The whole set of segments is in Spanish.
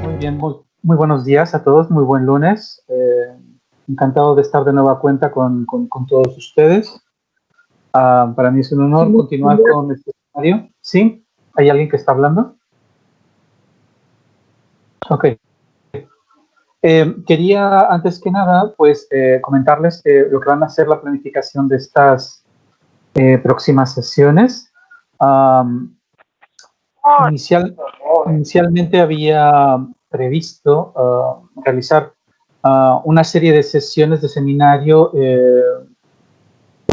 Muy bien, muy buenos días a todos, muy buen lunes. Encantado de estar de nueva cuenta con todos ustedes. Para mí es un honor continuar con este escenario. ¿Sí? ¿Hay alguien que está hablando? Ok. Quería, antes que nada, pues comentarles lo que van a ser la planificación de estas próximas sesiones. Inicialmente había previsto realizar una serie de sesiones de seminario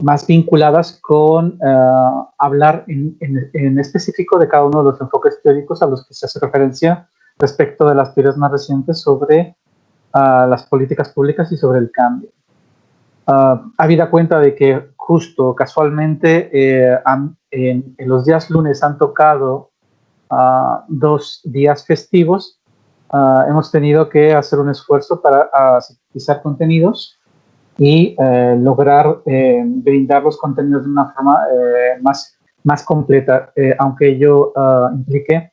más vinculadas con hablar en específico de cada uno de los enfoques teóricos a los que se hace referencia respecto de las teorías más recientes sobre las políticas públicas y sobre el cambio. Habida cuenta de que justo casualmente en los días lunes han tocado 2 días festivos, hemos tenido que hacer un esfuerzo para sintetizar contenidos y lograr brindar los contenidos de una forma más completa, aunque ello implique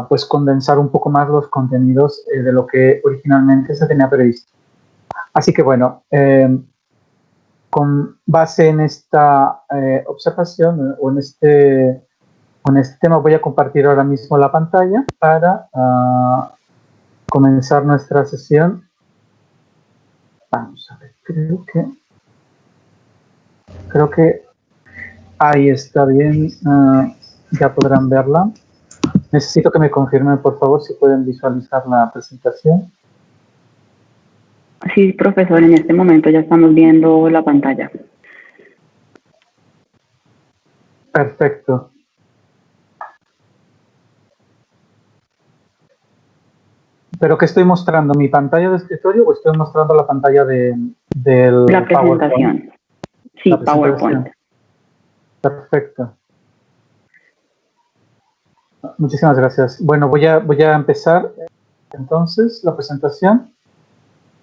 pues condensar un poco más los contenidos de lo que originalmente se tenía previsto. Así que bueno, con base en esta observación o en este tema voy a compartir ahora mismo la pantalla para comenzar nuestra sesión. Vamos a ver, creo que ahí está bien, ya podrán verla. Necesito que me confirmen, por favor, si pueden visualizar la presentación. Sí, profesor, en este momento ya estamos viendo la pantalla. Perfecto. ¿Pero qué estoy mostrando? ¿Mi pantalla de escritorio o estoy mostrando la pantalla del la presentación? PowerPoint? Sí, PowerPoint. Perfecto. Muchísimas gracias. Bueno, voy a empezar entonces la presentación.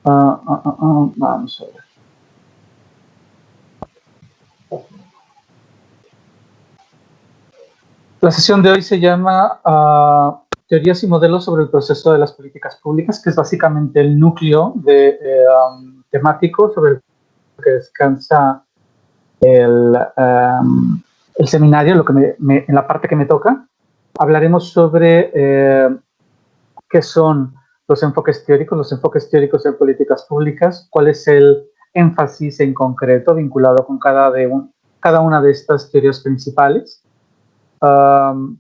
Vamos a ver. La sesión de hoy se llama Teorías y modelos sobre el proceso de las políticas públicas, que es básicamente el núcleo temático sobre el que descansa el seminario, en la parte que me toca. Hablaremos sobre qué son los enfoques teóricos en políticas públicas, cuál es el énfasis en concreto vinculado con cada una de estas teorías principales.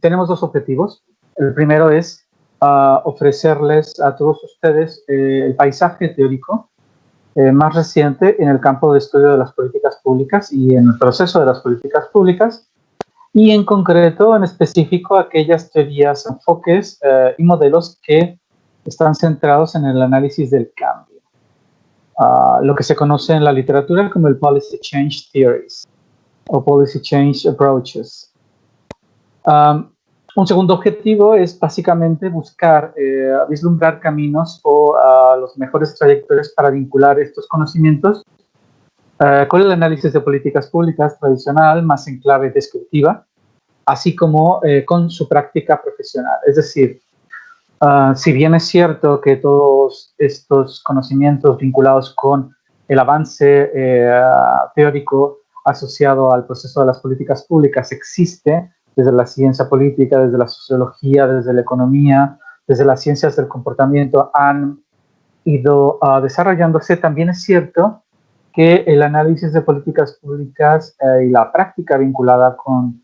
Tenemos 2 objetivos. El primero es ofrecerles a todos ustedes el paisaje teórico más reciente en el campo de estudio de las políticas públicas y en el proceso de las políticas públicas, y en concreto, en específico, aquellas teorías, enfoques y modelos que están centrados en el análisis del cambio, lo que se conoce en la literatura como el Policy Change Theories o Policy Change Approaches. Un segundo objetivo es básicamente buscar vislumbrar caminos o los mejores trayectorias para vincular estos conocimientos con el análisis de políticas públicas tradicional, más en clave descriptiva, así como con su práctica profesional. Es decir, si bien es cierto que todos estos conocimientos vinculados con el avance teórico asociado al proceso de las políticas públicas existe desde la ciencia política, desde la sociología, desde la economía, desde las ciencias del comportamiento, han ido desarrollándose, también es cierto que el análisis de políticas públicas y la práctica vinculada con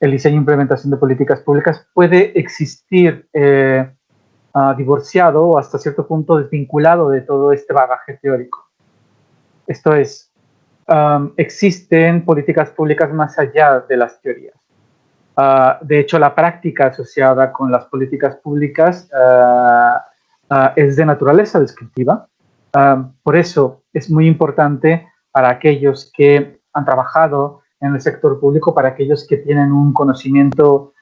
el diseño e implementación de políticas públicas puede existir divorciado o hasta cierto punto desvinculado de todo este bagaje teórico. Esto es, existen políticas públicas más allá de las teorías. De hecho, la práctica asociada con las políticas públicas es de naturaleza descriptiva. Por eso es muy importante para aquellos que han trabajado en el sector público, para aquellos que tienen un conocimiento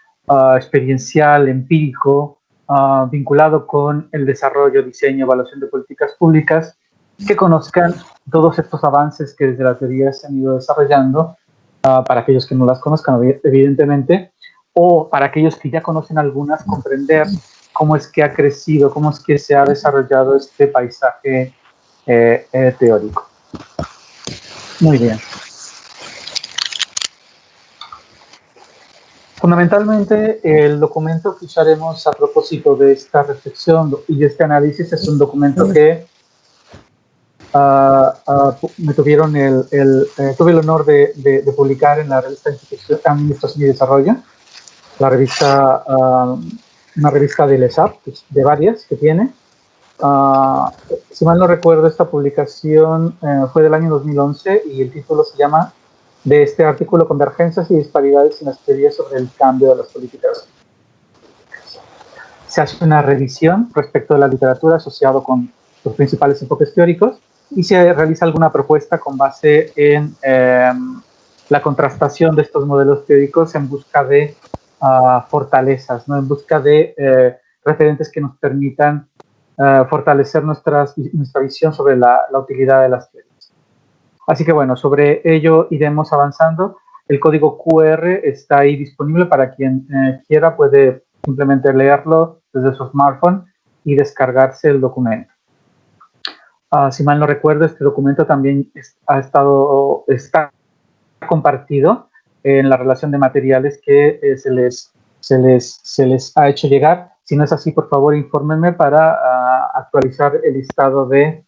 experiencial, empírico, vinculado con el desarrollo, diseño, evaluación de políticas públicas, que conozcan todos estos avances que desde la teoría se han ido desarrollando para aquellos que no las conozcan, evidentemente, o para aquellos que ya conocen algunas, comprender cómo es que ha crecido, cómo es que se ha desarrollado este paisaje teórico. Muy bien. Fundamentalmente, el documento que usaremos a propósito de esta reflexión y de este análisis es un documento que me tuve el honor de publicar en la revista Administración y Desarrollo, la revista, una revista del ESAP, de varias que tiene. Si mal no recuerdo, esta publicación fue del año 2011 y el título se llama de este artículo Convergencias y disparidades en las teorías sobre el cambio de las políticas. Se hace una revisión respecto de la literatura asociado con los principales enfoques teóricos y se realiza alguna propuesta con base en la contrastación de estos modelos teóricos en busca de fortalezas, ¿no? En busca de referentes que nos permitan fortalecer nuestra visión sobre la utilidad de las teorías. Así que bueno, sobre ello iremos avanzando. El código QR está ahí disponible para quien quiera, puede simplemente leerlo desde su smartphone y descargarse el documento. Si mal no recuerdo, este documento también está compartido en la relación de materiales que se les ha hecho llegar. Si no es así, por favor, infórmenme para actualizar el listado de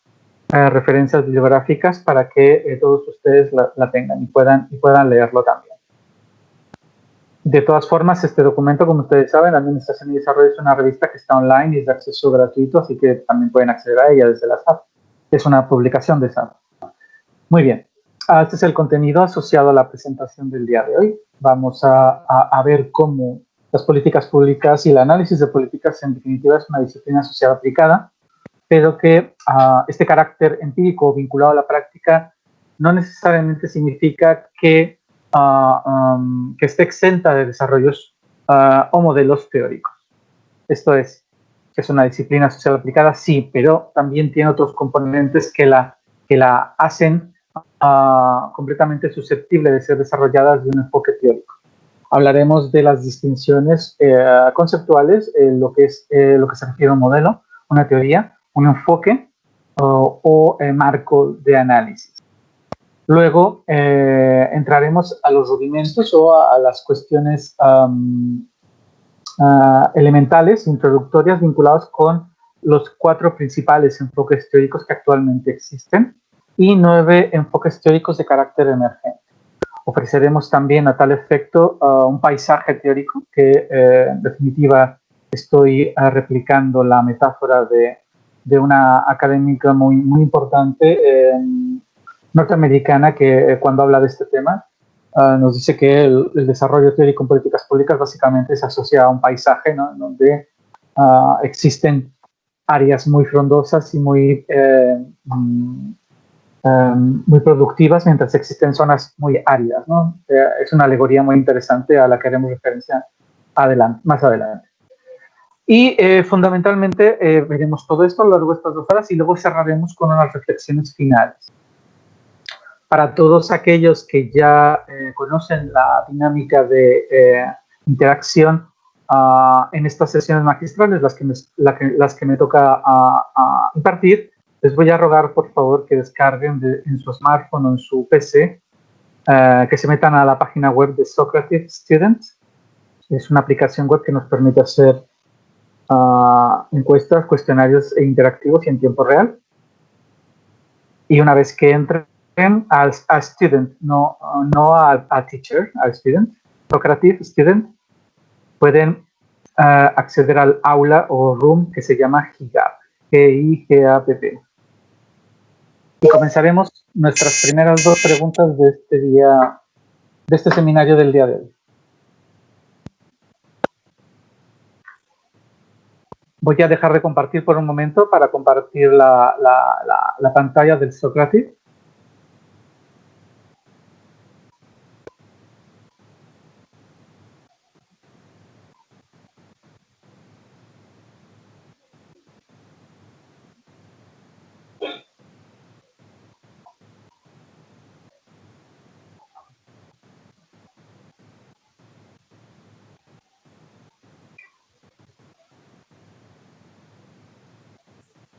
referencias bibliográficas para que todos ustedes la tengan y puedan leerlo también. De todas formas, este documento, como ustedes saben, Administración y Desarrollo es una revista que está online y es de acceso gratuito, así que también pueden acceder a ella desde la SAP. Es una publicación de SAP. Muy bien. Este es el contenido asociado a la presentación del día de hoy. Vamos a ver cómo las políticas públicas y el análisis de políticas, en definitiva, es una disciplina social aplicada, pero que este carácter empírico vinculado a la práctica no necesariamente significa que esté exenta de desarrollos o modelos teóricos. Esto es una disciplina social aplicada, sí, pero también tiene otros componentes que la hacen completamente susceptible de ser desarrolladas de un enfoque teórico. Hablaremos de las distinciones conceptuales, lo que se refiere a un modelo, una teoría, un enfoque o marco de análisis. Luego entraremos a los rudimentos o a las cuestiones elementales, introductorias, vinculados con los 4 principales enfoques teóricos que actualmente existen y 9 enfoques teóricos de carácter emergente. Ofreceremos también a tal efecto un paisaje teórico que en definitiva estoy replicando la metáfora de una académica muy importante norteamericana que cuando habla de este tema nos dice que el desarrollo teórico en políticas públicas básicamente se asocia a un paisaje, ¿no? Donde existen áreas muy frondosas y muy productivas, mientras existen zonas muy áridas, ¿no? Es una alegoría muy interesante a la que haremos referencia más adelante. Y fundamentalmente veremos todo esto a lo largo de estas 2 horas y luego cerraremos con unas reflexiones finales. Para todos aquellos que ya conocen la dinámica de interacción en estas sesiones magistrales, las que me toca impartir, les voy a rogar, por favor, que descarguen en su smartphone o en su PC, que se metan a la página web de Socrative Student. Es una aplicación web que nos permite hacer encuestas, cuestionarios interactivos y en tiempo real. Y una vez que entren a Student, no a Teacher, a Student, Socrative Student, pueden acceder al aula o room que se llama GIGAP, G-I-G-A-P-P. Y comenzaremos nuestras primeras 2 preguntas de este día, de este seminario del día de hoy. Voy a dejar de compartir por un momento para compartir la pantalla del Socrative.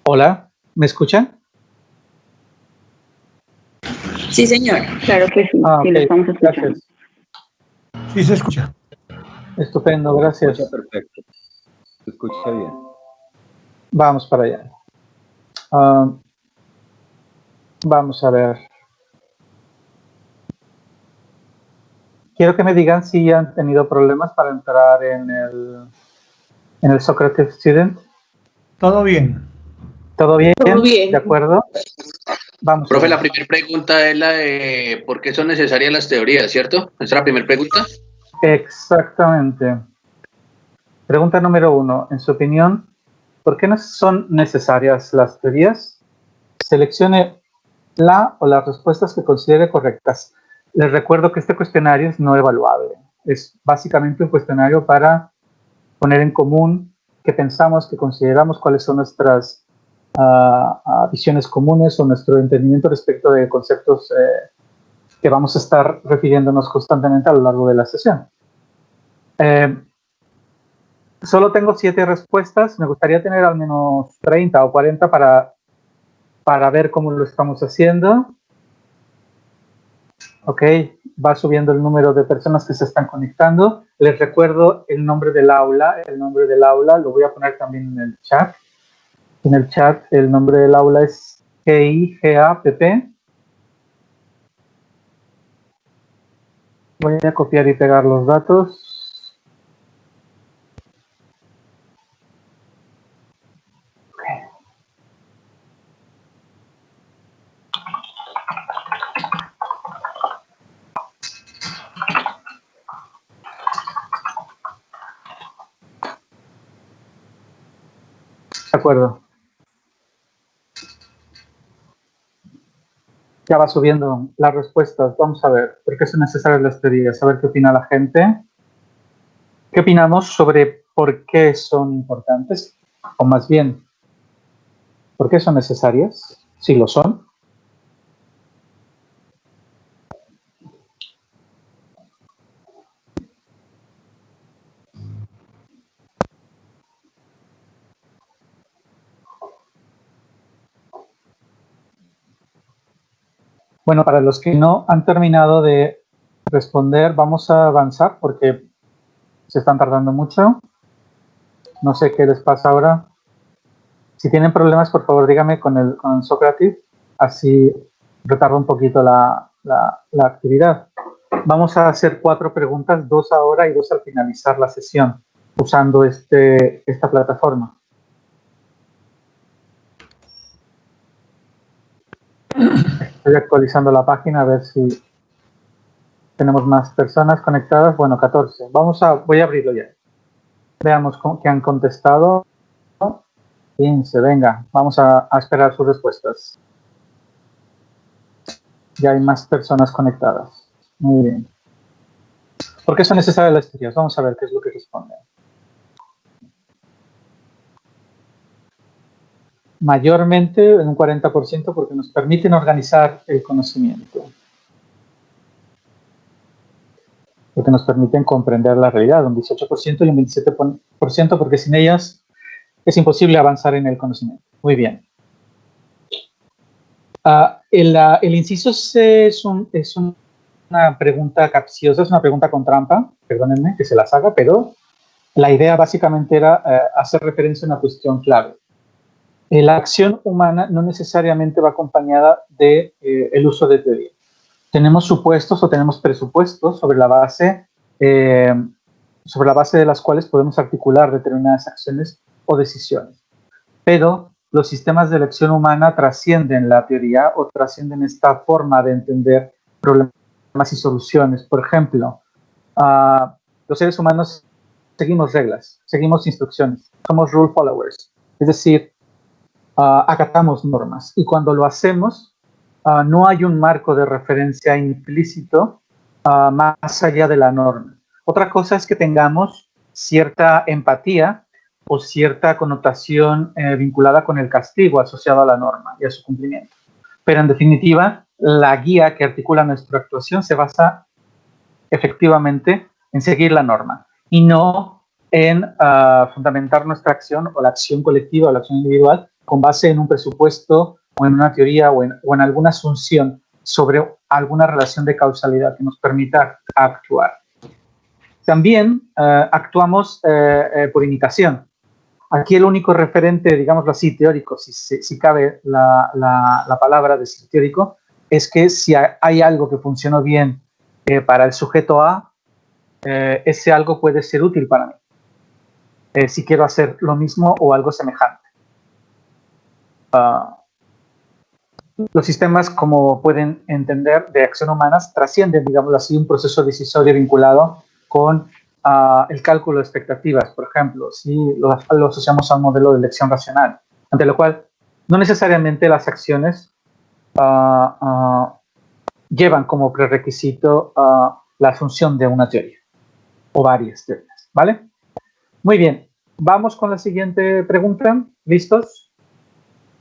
Hola, ¿me escuchan? Sí, señor. Claro que sí, sí lo Ok, estamos escuchando. gracias. Sí, se escucha. Estupendo, Se escucha gracias. perfecto. Se escucha bien. Vamos para allá. Vamos a ver. Quiero que me digan si han tenido problemas para entrar en el Socrates Student. Todo bien. ¿Todo bien? Todo bien. ¿De acuerdo? Vamos. Profe, la primera pregunta es la de ¿por qué son necesarias las teorías, cierto? ¿Esa es la primera pregunta? Exactamente. Pregunta número 1. En su opinión, ¿por qué no son necesarias las teorías? Seleccione la o las respuestas que considere correctas. Les recuerdo que este cuestionario es no evaluable. Es básicamente un cuestionario para poner en común qué pensamos, qué consideramos, cuáles son nuestras visiones comunes o nuestro entendimiento respecto de conceptos que vamos a estar refiriéndonos constantemente a lo largo de la sesión. Solo tengo 7 respuestas. Me gustaría tener al menos 30 o 40 para ver cómo lo estamos haciendo. Ok, va subiendo el número de personas que se están conectando. Les recuerdo el nombre del aula. El nombre del aula lo voy a poner también en el chat. En el chat el nombre del aula es GIGAPP. Voy a copiar y pegar los datos. De acuerdo. Ya va subiendo las respuestas. Vamos a ver por qué son necesarias las teorías, a ver qué opina la gente. ¿Qué opinamos sobre por qué son importantes? O más bien, ¿por qué son necesarias? Si lo son. Bueno, para los que no han terminado de responder, vamos a avanzar porque se están tardando mucho. No sé qué les pasa ahora. Si tienen problemas, por favor, díganme con el Socrates, así retardo un poquito la actividad. Vamos a hacer 4 preguntas, 2 ahora y 2 al finalizar la sesión, usando esta plataforma. Estoy actualizando la página a ver si tenemos más personas conectadas. Bueno, 14. Voy a abrirlo ya. Veamos qué han contestado. 15, venga, vamos a esperar sus respuestas. Ya hay más personas conectadas. Muy bien. ¿Por qué son necesarias las teorías? Vamos a ver qué es lo que responden. Mayormente, en un 40%, porque nos permiten organizar el conocimiento. Porque nos permiten comprender la realidad, un 18% y un 27% porque sin ellas es imposible avanzar en el conocimiento. Muy bien. El inciso C es una pregunta capciosa, es una pregunta con trampa, perdónenme que se las haga, pero la idea básicamente era hacer referencia a una cuestión clave. La acción humana no necesariamente va acompañada de el uso de teoría. Tenemos supuestos o tenemos presupuestos sobre la base de las cuales podemos articular determinadas acciones o decisiones. Pero los sistemas de elección humana trascienden la teoría o trascienden esta forma de entender problemas y soluciones. Por ejemplo, los seres humanos seguimos reglas, seguimos instrucciones, somos rule followers, es decir, acatamos normas. Y cuando lo hacemos, no hay un marco de referencia implícito más allá de la norma. Otra cosa es que tengamos cierta empatía o cierta connotación vinculada con el castigo asociado a la norma y a su cumplimiento. Pero en definitiva, la guía que articula nuestra actuación se basa efectivamente en seguir la norma y no en fundamentar nuestra acción o la acción colectiva o la acción individual con base en un presupuesto o en una teoría o en alguna asunción sobre alguna relación de causalidad que nos permita actuar. También actuamos por imitación. Aquí el único referente, digámoslo así, teórico, si cabe la palabra de ser teórico, es que si hay algo que funcionó bien para el sujeto A, ese algo puede ser útil para mí. Si quiero hacer lo mismo o algo semejante. Los sistemas, como pueden entender, de acción humanas trascienden, digamos así, un proceso decisorio vinculado con el cálculo de expectativas, por ejemplo, si lo asociamos a un modelo de elección racional, ante lo cual no necesariamente las acciones llevan como prerequisito la asunción de una teoría o varias teorías, ¿vale? Muy bien, vamos con la siguiente pregunta. ¿Listos?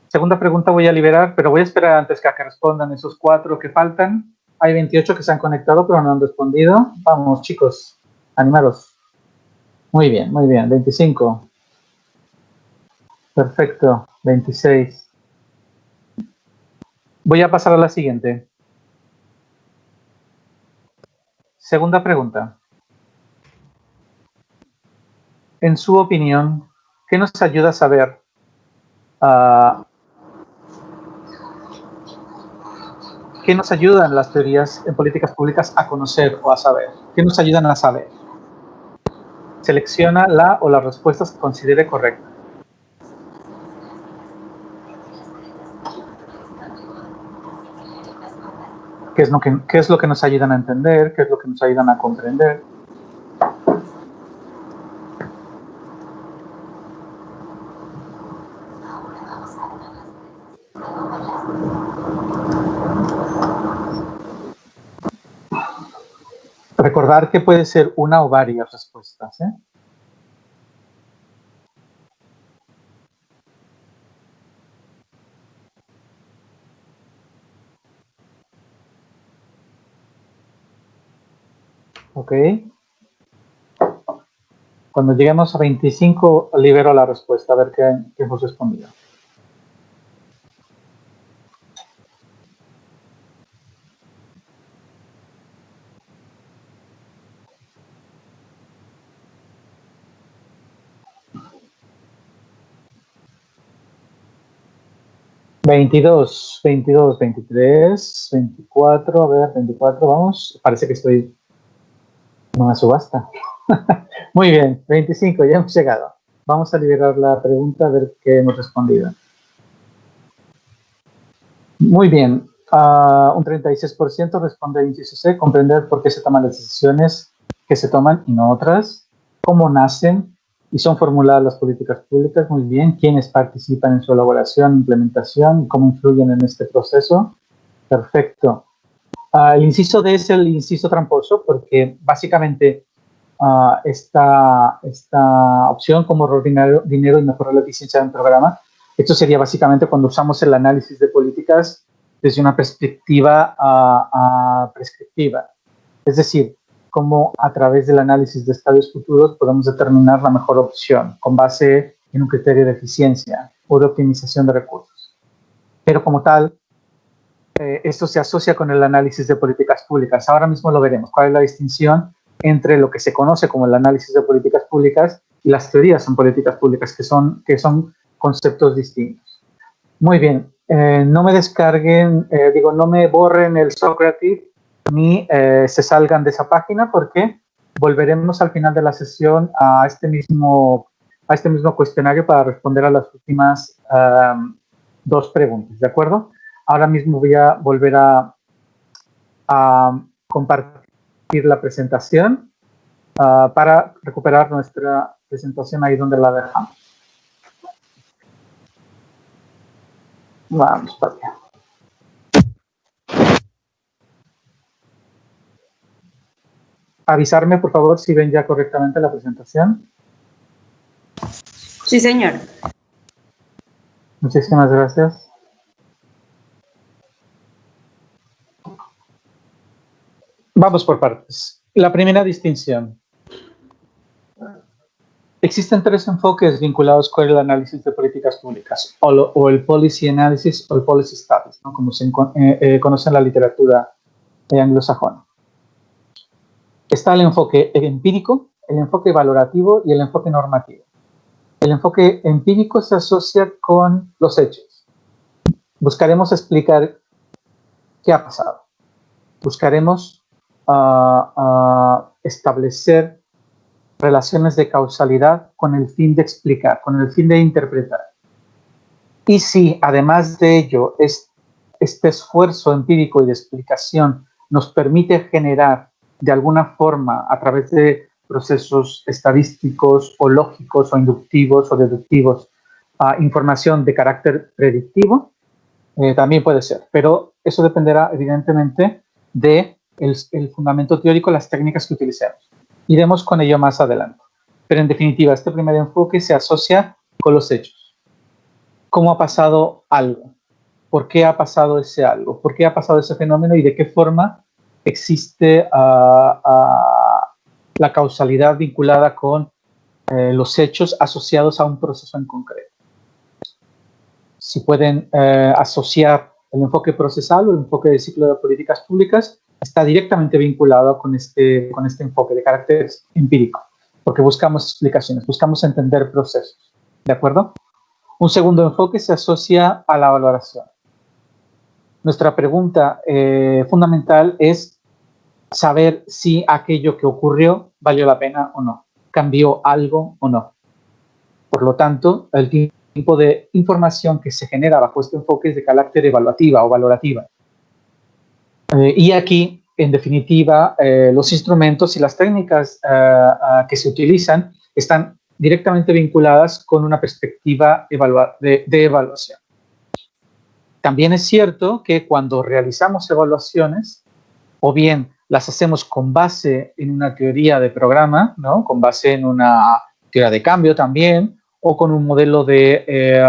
Segunda pregunta voy a liberar, pero voy a esperar antes que respondan esos 4 que faltan. Hay 28 que se han conectado, pero no han respondido. Vamos, chicos, animaros. Muy bien, 25. Perfecto, 26. Voy a pasar a la siguiente. Segunda pregunta. En su opinión, ¿qué nos ayuda a saber qué nos ayudan las teorías en políticas públicas a conocer o a saber? ¿Qué nos ayudan a saber? Selecciona la o las respuestas que considere correctas. ¿Qué es lo que nos ayudan a entender? ¿Qué es lo que nos ayudan a comprender? Recordar que puede ser una o varias respuestas, ¿eh? Ok. Cuando lleguemos a 25, libero la respuesta, a ver qué hemos respondido. $22, 22, 23, 24, a ver, 24, vamos. Parece que estoy en una subasta. Muy bien, 25, ya hemos llegado. Vamos a liberar la pregunta, a ver qué hemos respondido. Muy bien, un 36% responde al inciso C, comprender por qué se toman las decisiones que se toman y no otras, cómo nacen y son formuladas las políticas públicas, muy bien, quiénes participan en su elaboración, implementación y cómo influyen en este proceso. Perfecto. El inciso D es el inciso tramposo porque básicamente esta opción como ahorrar dinero y mejorar la eficiencia del programa, esto sería básicamente cuando usamos el análisis de políticas desde una perspectiva prescriptiva. Es decir, cómo a través del análisis de estadios futuros podemos determinar la mejor opción con base en un criterio de eficiencia o de optimización de recursos. Pero como tal, esto se asocia con el análisis de políticas públicas. Ahora mismo lo veremos. ¿Cuál es la distinción entre lo que se conoce como el análisis de políticas públicas y las teorías en políticas públicas, que son conceptos distintos? Muy bien. No me descarguen, no me borren el Socrative ni se salgan de esa página porque volveremos al final de la sesión a este mismo cuestionario para responder a las últimas 2 preguntas, ¿de acuerdo? Ahora mismo voy a volver a compartir la presentación para recuperar nuestra presentación ahí donde la dejamos. Vamos para allá. Avisarme, por favor, si ven ya correctamente la presentación. Sí, señor. Muchísimas gracias. Vamos por partes. La primera distinción. Existen tres enfoques vinculados con el análisis de políticas públicas, o el policy analysis o el policy studies, ¿no? Como se conoce en la literatura anglosajona. Está el enfoque empírico, el enfoque valorativo y el enfoque normativo. El enfoque empírico se asocia con los hechos. Buscaremos explicar qué ha pasado. Buscaremos establecer relaciones de causalidad con el fin de explicar, con el fin de interpretar. Y si, además de ello, este esfuerzo empírico y de explicación nos permite generar de alguna forma, a través de procesos estadísticos o lógicos o inductivos o deductivos, información de carácter predictivo, también puede ser. Pero eso dependerá, evidentemente, del fundamento teórico, las técnicas que utilicemos. Iremos con ello más adelante. Pero en definitiva, este primer enfoque se asocia con los hechos. ¿Cómo ha pasado algo? ¿Por qué ha pasado ese algo? ¿Por qué ha pasado ese fenómeno y de qué forma existe la causalidad vinculada con los hechos asociados a un proceso en concreto? Si pueden asociar el enfoque procesal o el enfoque de ciclo de políticas públicas, está directamente vinculado con este enfoque de carácter empírico, porque buscamos explicaciones, buscamos entender procesos, ¿de acuerdo? Un segundo enfoque se asocia a la valoración. Nuestra pregunta fundamental es saber si aquello que ocurrió valió la pena o no, cambió algo o no. Por lo tanto, el tipo de información que se genera bajo este enfoque es de carácter evaluativa o valorativa. Y aquí, en definitiva, los instrumentos y las técnicas que se utilizan están directamente vinculadas con una perspectiva de evaluación. También es cierto que cuando realizamos evaluaciones, o bien las hacemos con base en una teoría de programa, ¿no? Con base en una teoría de cambio también, o con un modelo de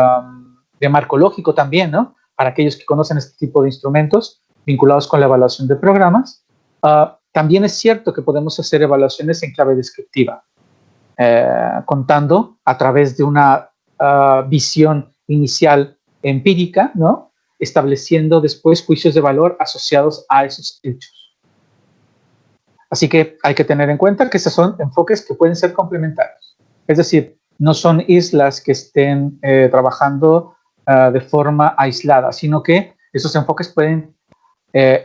marco lógico también, ¿no? Para aquellos que conocen este tipo de instrumentos vinculados con la evaluación de programas. También es cierto que podemos hacer evaluaciones en clave descriptiva, contando a través de una visión inicial empírica, ¿no? Estableciendo después juicios de valor asociados a esos hechos. Así que hay que tener en cuenta que estos son enfoques que pueden ser complementarios. Es decir, no son islas que estén trabajando de forma aislada, sino que esos enfoques pueden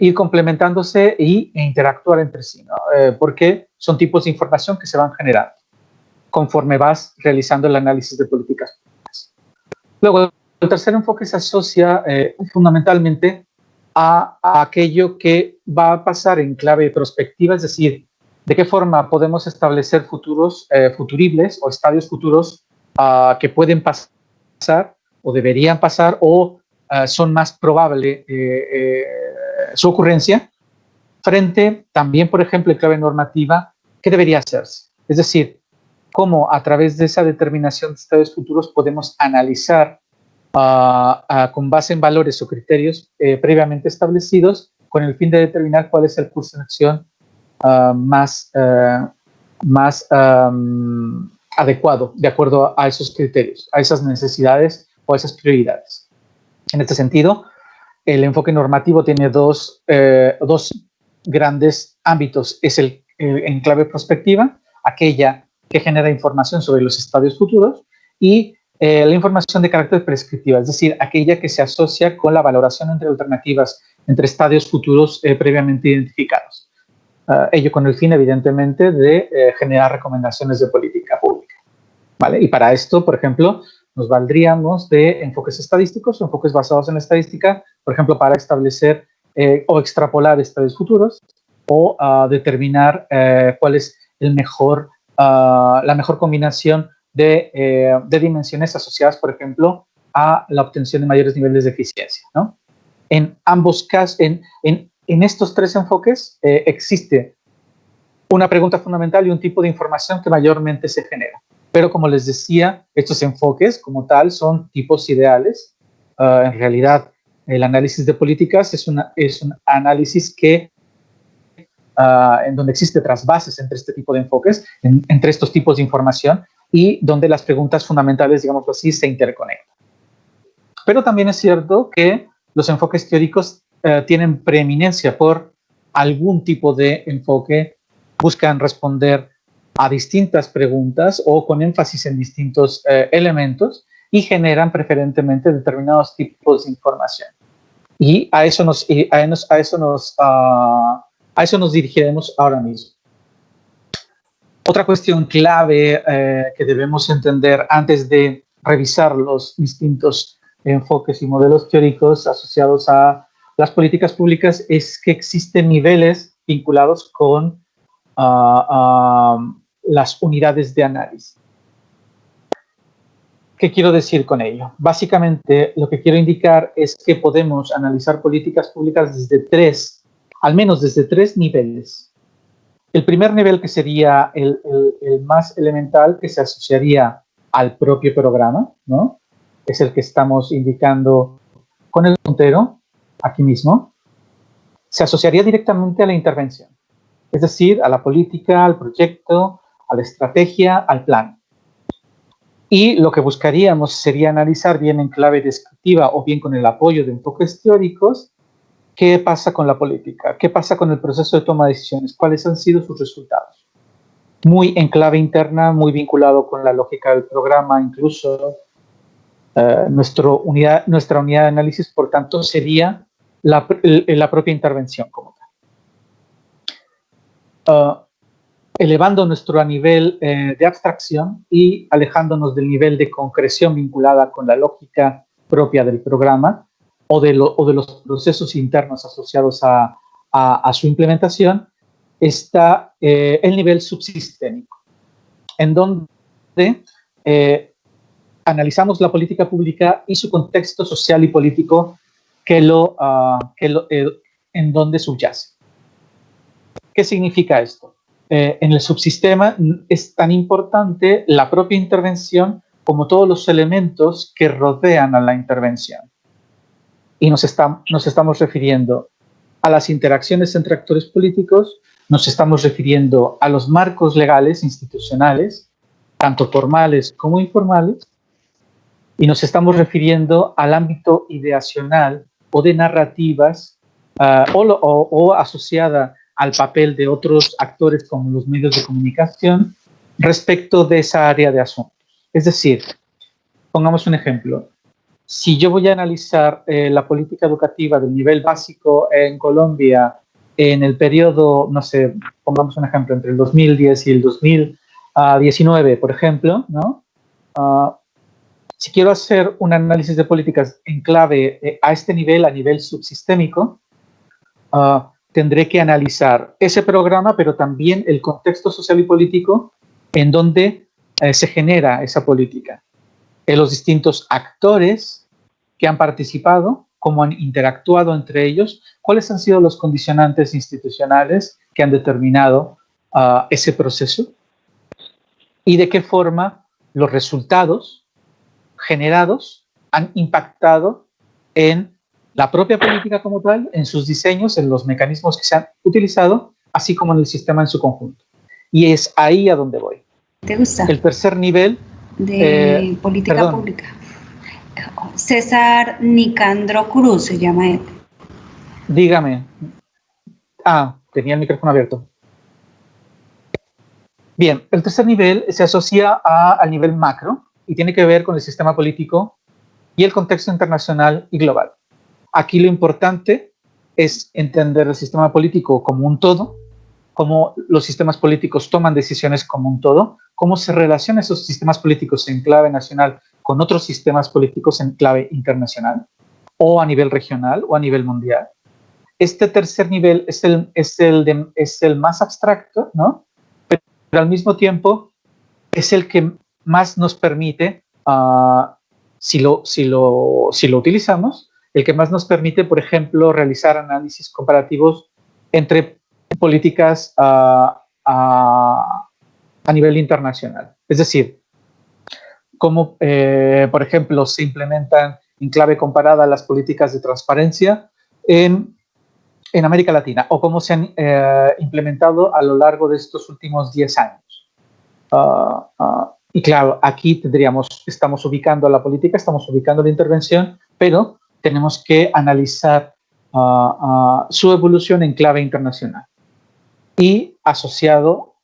ir complementándose e interactuar entre sí, ¿no? Porque son tipos de información que se van generando conforme vas realizando el análisis de políticas públicas. Luego, el tercer enfoque se asocia fundamentalmente a aquello que va a pasar en clave prospectiva, es decir, de qué forma podemos establecer futuros futuribles o estadios futuros que pueden pasar o deberían pasar o son más probable su ocurrencia frente también, por ejemplo, en clave normativa, qué debería hacerse. Es decir, cómo a través de esa determinación de estadios futuros podemos analizar con base en valores o criterios previamente establecidos con el fin de determinar cuál es el curso de acción más adecuado de acuerdo a esos criterios, a esas necesidades o a esas prioridades. En este sentido, el enfoque normativo tiene dos grandes ámbitos. Es el en clave prospectiva, aquella que genera información sobre los estadios futuros, y la información de carácter prescriptiva, es decir, aquella que se asocia con la valoración entre alternativas, entre estadios futuros previamente identificados. Ello con el fin, evidentemente, de generar recomendaciones de política pública, ¿vale? Y para esto, por ejemplo, nos valdríamos de enfoques estadísticos o enfoques basados en la estadística, por ejemplo, para establecer o extrapolar estadios futuros o determinar cuál es la mejor combinación de dimensiones asociadas, por ejemplo, a la obtención de mayores niveles de eficiencia, ¿no? En ambos casos, en estos tres enfoques existe una pregunta fundamental y un tipo de información que mayormente se genera. Pero como les decía, estos enfoques como tal son tipos ideales. En realidad, el análisis de políticas es un análisis que en donde existe trasvases entre este tipo de enfoques, entre estos tipos de información, y donde las preguntas fundamentales, digámoslo así, se interconectan. Pero también es cierto que los enfoques teóricos tienen preeminencia por algún tipo de enfoque, buscan responder a distintas preguntas o con énfasis en distintos elementos y generan preferentemente determinados tipos de información. Y a eso nos dirigiremos ahora mismo. Otra cuestión clave que debemos entender antes de revisar los distintos enfoques y modelos teóricos asociados a las políticas públicas es que existen niveles vinculados con las unidades de análisis. ¿Qué quiero decir con ello? Básicamente, lo que quiero indicar es que podemos analizar políticas públicas al menos desde tres niveles. El primer nivel, que sería el más elemental, que se asociaría al propio programa, ¿no? Es el que estamos indicando con el puntero, aquí mismo. Se asociaría directamente a la intervención, es decir, a la política, al proyecto, a la estrategia, al plan. Y lo que buscaríamos sería analizar bien en clave descriptiva o bien con el apoyo de enfoques teóricos qué pasa con la política, qué pasa con el proceso de toma de decisiones, cuáles han sido sus resultados. Muy en clave interna, muy vinculado con la lógica del programa, incluso nuestra unidad de análisis, por tanto, sería la propia intervención como tal. Elevando nuestro nivel de abstracción y alejándonos del nivel de concreción vinculada con la lógica propia del programa o de los procesos internos asociados a su implementación, está el nivel subsistémico, en donde analizamos la política pública y su contexto social y político en donde subyace. ¿Qué significa esto? En el subsistema es tan importante la propia intervención como todos los elementos que rodean a la intervención. Y nos estamos refiriendo a las interacciones entre actores políticos, nos estamos refiriendo a los marcos legales institucionales, tanto formales como informales, y nos estamos refiriendo al ámbito ideacional o de narrativas o asociada al papel de otros actores como los medios de comunicación respecto de esa área de asuntos. Es decir, pongamos un ejemplo. Si yo voy a analizar la política educativa del nivel básico en Colombia en el periodo, no sé, pongamos un ejemplo, entre el 2010 y el 2019, por ejemplo, ¿no? Si quiero hacer un análisis de políticas en clave a este nivel, a nivel subsistémico, tendré que analizar ese programa, pero también el contexto social y político en donde se genera esa política. Los distintos actores que han participado, cómo han interactuado entre ellos, cuáles han sido los condicionantes institucionales que han determinado ese proceso y de qué forma los resultados generados han impactado en la propia política como tal, en sus diseños, en los mecanismos que se han utilizado, así como en el sistema en su conjunto. Y es ahí a donde voy. ¿Te gusta? El tercer nivel de política pública. César Nicandro Cruz se llama él. Dígame. Tenía el micrófono abierto. Bien, el tercer nivel se asocia al nivel macro y tiene que ver con el sistema político y el contexto internacional y global. Aquí lo importante es entender el sistema político como un todo, cómo los sistemas políticos toman decisiones como un todo, cómo se relacionan esos sistemas políticos en clave nacional con otros sistemas políticos en clave internacional, o a nivel regional o a nivel mundial. Este tercer nivel es el más abstracto, ¿no? Pero al mismo tiempo es el que más nos permite, si lo utilizamos, el que más nos permite, por ejemplo, realizar análisis comparativos entre políticas a nivel internacional. Es decir, cómo, por ejemplo, se implementan en clave comparada las políticas de transparencia en en América Latina o cómo se han implementado a lo largo de estos últimos 10 años. Y claro, aquí estamos ubicando la política, estamos ubicando la intervención, pero tenemos que analizar su evolución en clave internacional y asociado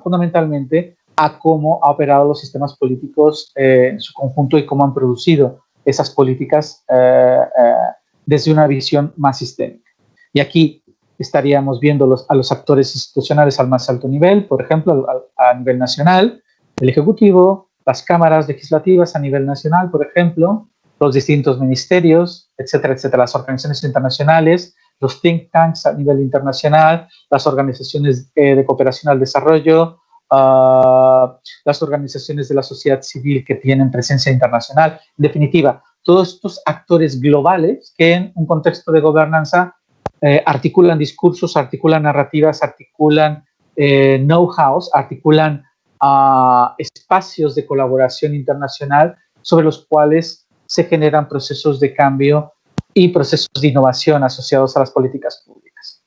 fundamentalmente a cómo ha operado los sistemas políticos en su conjunto y cómo han producido esas políticas desde una visión más sistémica. Y aquí estaríamos viendo a los actores institucionales al más alto nivel, por ejemplo, a nivel nacional, el Ejecutivo, las cámaras legislativas a nivel nacional, por ejemplo, los distintos ministerios, etcétera, etcétera, las organizaciones internacionales, los think tanks a nivel internacional, las organizaciones de cooperación al desarrollo, las organizaciones de la sociedad civil que tienen presencia internacional. En definitiva, todos estos actores globales que en un contexto de gobernanza articulan discursos, articulan narrativas, articulan know-hows, articulan espacios de colaboración internacional sobre los cuales se generan procesos de cambio y procesos de innovación asociados a las políticas públicas.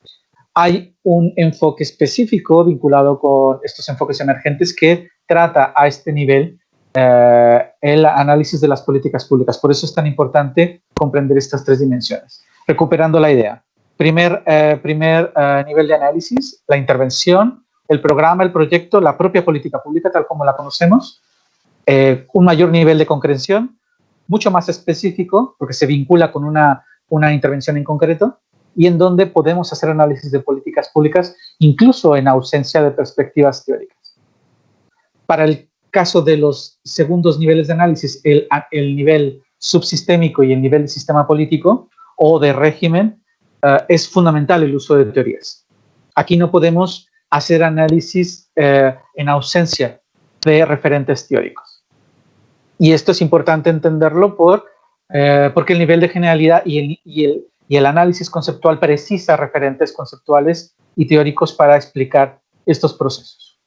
Hay un enfoque específico vinculado con estos enfoques emergentes que trata a este nivel el análisis de las políticas públicas. Por eso es tan importante comprender estas tres dimensiones. Recuperando la idea. Primer nivel de análisis, la intervención, el programa, el proyecto, la propia política pública tal como la conocemos, un mayor nivel de concreción, mucho más específico, porque se vincula con una intervención en concreto, y en donde podemos hacer análisis de políticas públicas, incluso en ausencia de perspectivas teóricas. Para el caso de los segundos niveles de análisis, el nivel subsistémico y el nivel de sistema político o de régimen, es fundamental el uso de teorías. Aquí no podemos hacer análisis en ausencia de referentes teóricos. Y esto es importante entenderlo porque el nivel de generalidad y el análisis conceptual precisa referentes conceptuales y teóricos para explicar estos procesos.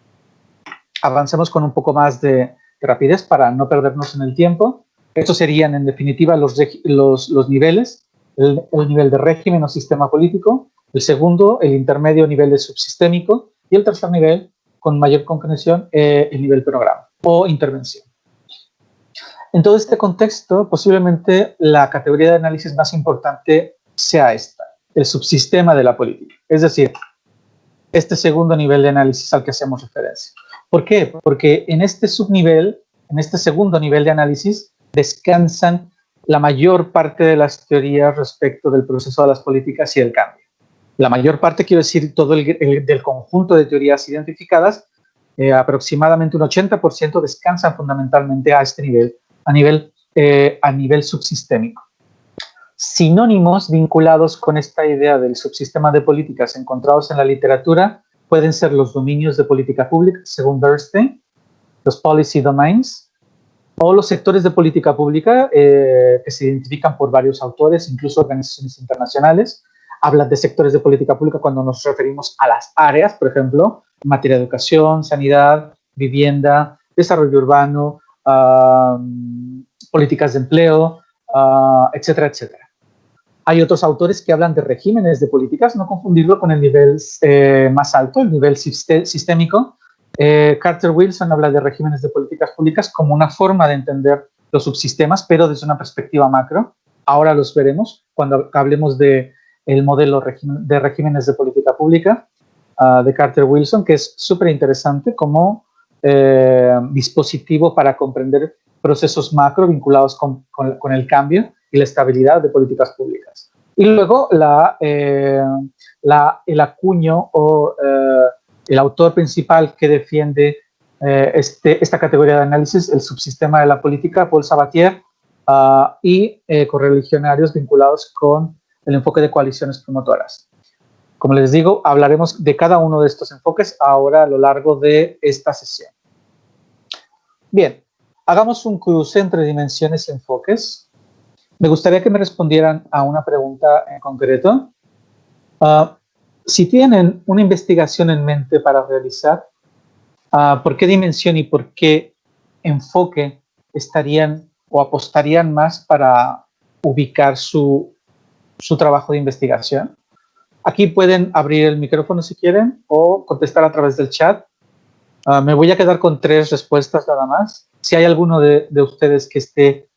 Avancemos con un poco más de rapidez para no perdernos en el tiempo. Estos serían, en definitiva, los niveles. El nivel de régimen o sistema político, el segundo, el intermedio, nivel de subsistémico, y el tercer nivel, con mayor concreción, el nivel programa o intervención. En todo este contexto, posiblemente la categoría de análisis más importante sea esta, el subsistema de la política, es decir, este segundo nivel de análisis al que hacemos referencia. ¿Por qué? Porque en este subnivel, en este segundo nivel de análisis, descansan la mayor parte de las teorías respecto del proceso de las políticas y el cambio. La mayor parte, quiero decir, todo del conjunto de teorías identificadas, aproximadamente un 80% descansan fundamentalmente a este nivel, a nivel subsistémico. Sinónimos vinculados con esta idea del subsistema de políticas encontrados en la literatura pueden ser los dominios de política pública, según Bernstein, los policy domains, o los sectores de política pública que se identifican por varios autores, incluso organizaciones internacionales. Hablan de sectores de política pública cuando nos referimos a las áreas, por ejemplo, en materia de educación, sanidad, vivienda, desarrollo urbano, políticas de empleo, etcétera, etcétera. Hay otros autores que hablan de regímenes de políticas, no confundirlo con el nivel más alto, el nivel sistémico. Carter Wilson habla de regímenes de políticas públicas como una forma de entender los subsistemas, pero desde una perspectiva macro. Ahora los veremos cuando hablemos del modelo de regímenes de política pública de Carter Wilson, que es súper interesante como dispositivo para comprender procesos macro vinculados con el cambio y la estabilidad de políticas públicas. Y luego el acuño o el autor principal que defiende esta categoría de análisis, el subsistema de la política, Paul Sabatier, y correligionarios vinculados con el enfoque de coaliciones promotoras. Como les digo, hablaremos de cada uno de estos enfoques ahora a lo largo de esta sesión. Bien, hagamos un cruce entre dimensiones y enfoques. Me gustaría que me respondieran a una pregunta en concreto. Si tienen una investigación en mente para realizar, ¿por qué dimensión y por qué enfoque estarían o apostarían más para ubicar su trabajo de investigación? Aquí pueden abrir el micrófono si quieren o contestar a través del chat. Me voy a quedar con 3 respuestas nada más. Si hay alguno de ustedes que esté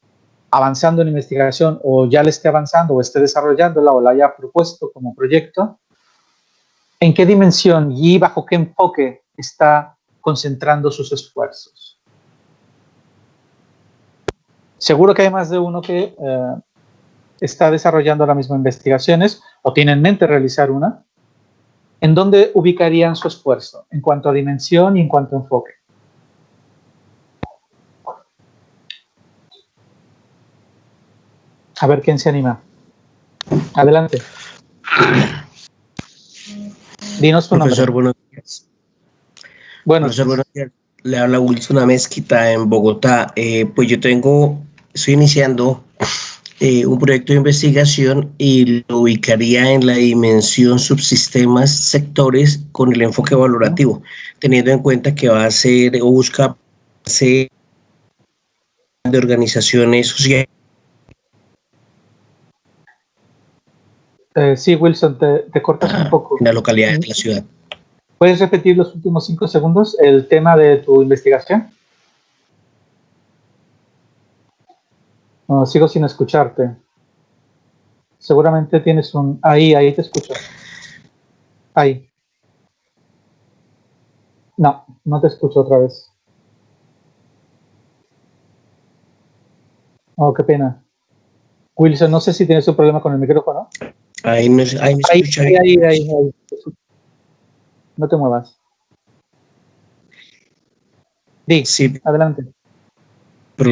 avanzando en investigación o ya le esté avanzando o esté desarrollándola o la haya propuesto como proyecto, ¿en qué dimensión y bajo qué enfoque está concentrando sus esfuerzos? Seguro que hay más de uno que está desarrollando ahora mismo investigaciones o tiene en mente realizar una. ¿En dónde ubicarían su esfuerzo en cuanto a dimensión y en cuanto a enfoque? A ver quién se anima. Adelante. Dinos tu Profesor, nombre. buenos días. Bueno, Profesor, buenos días. Le habla Wilson Amezquita en Bogotá. Pues yo estoy iniciando un proyecto de investigación y lo ubicaría en la dimensión subsistemas sectores con el enfoque valorativo, teniendo en cuenta que va a ser o busca ser de organizaciones sociales. sí, Wilson, te cortas un poco. En la localidad de la ciudad. ¿Puedes repetir los últimos 5 segundos el tema de tu investigación? No, sigo sin escucharte. Seguramente tienes un... Ahí te escucho. Ahí. No te escucho otra vez. Oh, qué pena. Wilson, no sé si tienes un problema con el micrófono. Ahí me escucha bien. Ahí. No te muevas. Sí, Adelante. pero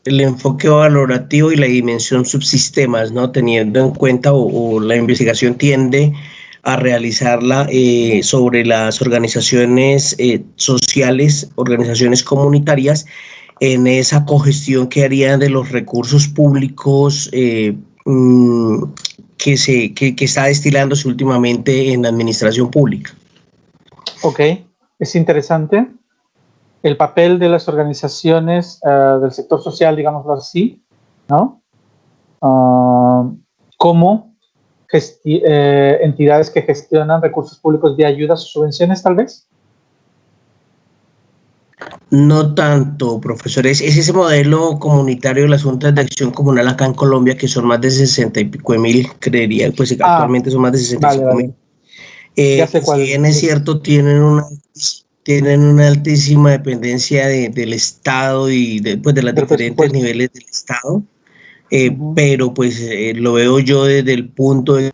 el enfoque valorativo y la dimensión subsistemas, ¿no? Teniendo en cuenta o la investigación tiende a realizarla sobre las organizaciones sociales, organizaciones comunitarias, en esa cogestión que harían de los recursos públicos que está destilándose últimamente en la administración pública. Ok, es interesante. El papel de las organizaciones del sector social, digámoslo así, ¿no? Como entidades que gestionan recursos públicos de ayudas o subvenciones, tal vez. No tanto, profesores. Es ese modelo comunitario de las juntas de acción comunal acá en Colombia, que son más de 60 y pico de mil, creería, pues actualmente son más de 65 mil. Ya sé cuál. Si bien es cierto, tienen una altísima dependencia del Estado y de los diferentes niveles del Estado, pero pues lo veo yo desde el punto de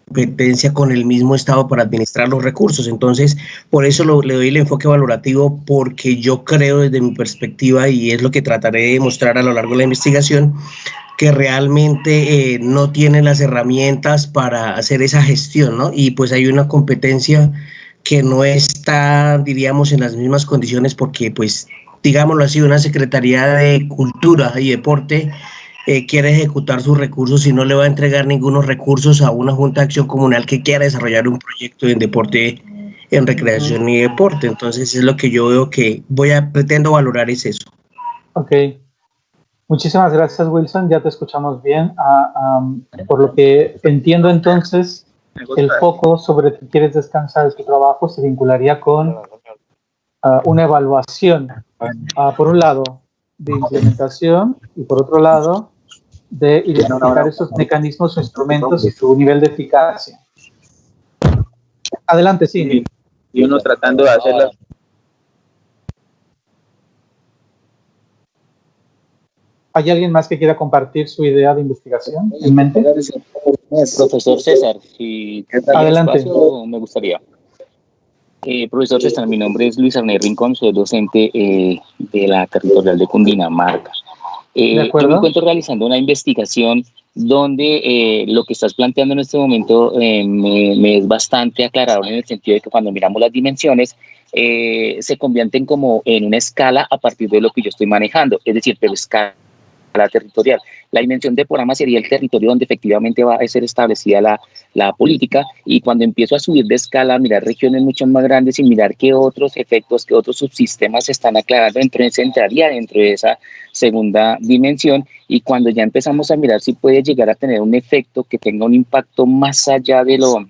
competencia con el mismo Estado para administrar los recursos. Entonces, por eso le doy el enfoque valorativo, porque yo creo desde mi perspectiva, y es lo que trataré de demostrar a lo largo de la investigación, que realmente no tienen las herramientas para hacer esa gestión, ¿no? Y pues hay una competencia que no está, diríamos, en las mismas condiciones, porque pues, digámoslo así, una Secretaría de Cultura y Deporte quiere ejecutar sus recursos y no le va a entregar ningunos recursos a una Junta de Acción Comunal que quiera desarrollar un proyecto en deporte, en recreación y deporte. Entonces es lo que yo veo que pretendo valorar, es eso. Ok. Muchísimas gracias, Wilson. Ya te escuchamos bien. Por lo que entiendo, entonces, el foco sobre que quieres descansar de tu trabajo se vincularía con una evaluación, por un lado, de implementación y por otro lado, de identificar esos mecanismos o instrumentos y su nivel de eficacia. Adelante, sí. Y uno tratando de hacerlas. ¿Hay alguien más que quiera compartir su idea de investigación en mente? Profesor César, si adelante. Espacio, me gustaría. Profesor César, mi nombre es Luis Arnés Rincón, soy docente de la Territorial de Cundinamarca. Yo me encuentro realizando una investigación donde lo que estás planteando en este momento me es bastante aclarador, en el sentido de que cuando miramos las dimensiones se convierten como en una escala a partir de lo que yo estoy manejando, es decir, pero escala escala territorial. La dimensión de programa sería el territorio donde efectivamente va a ser establecida la política, y cuando empiezo a subir de escala, a mirar regiones mucho más grandes y mirar qué otros efectos, qué otros subsistemas se están aclarando, entonces entraría dentro de esa segunda dimensión, y cuando ya empezamos a mirar si puede llegar a tener un efecto que tenga un impacto más allá de lo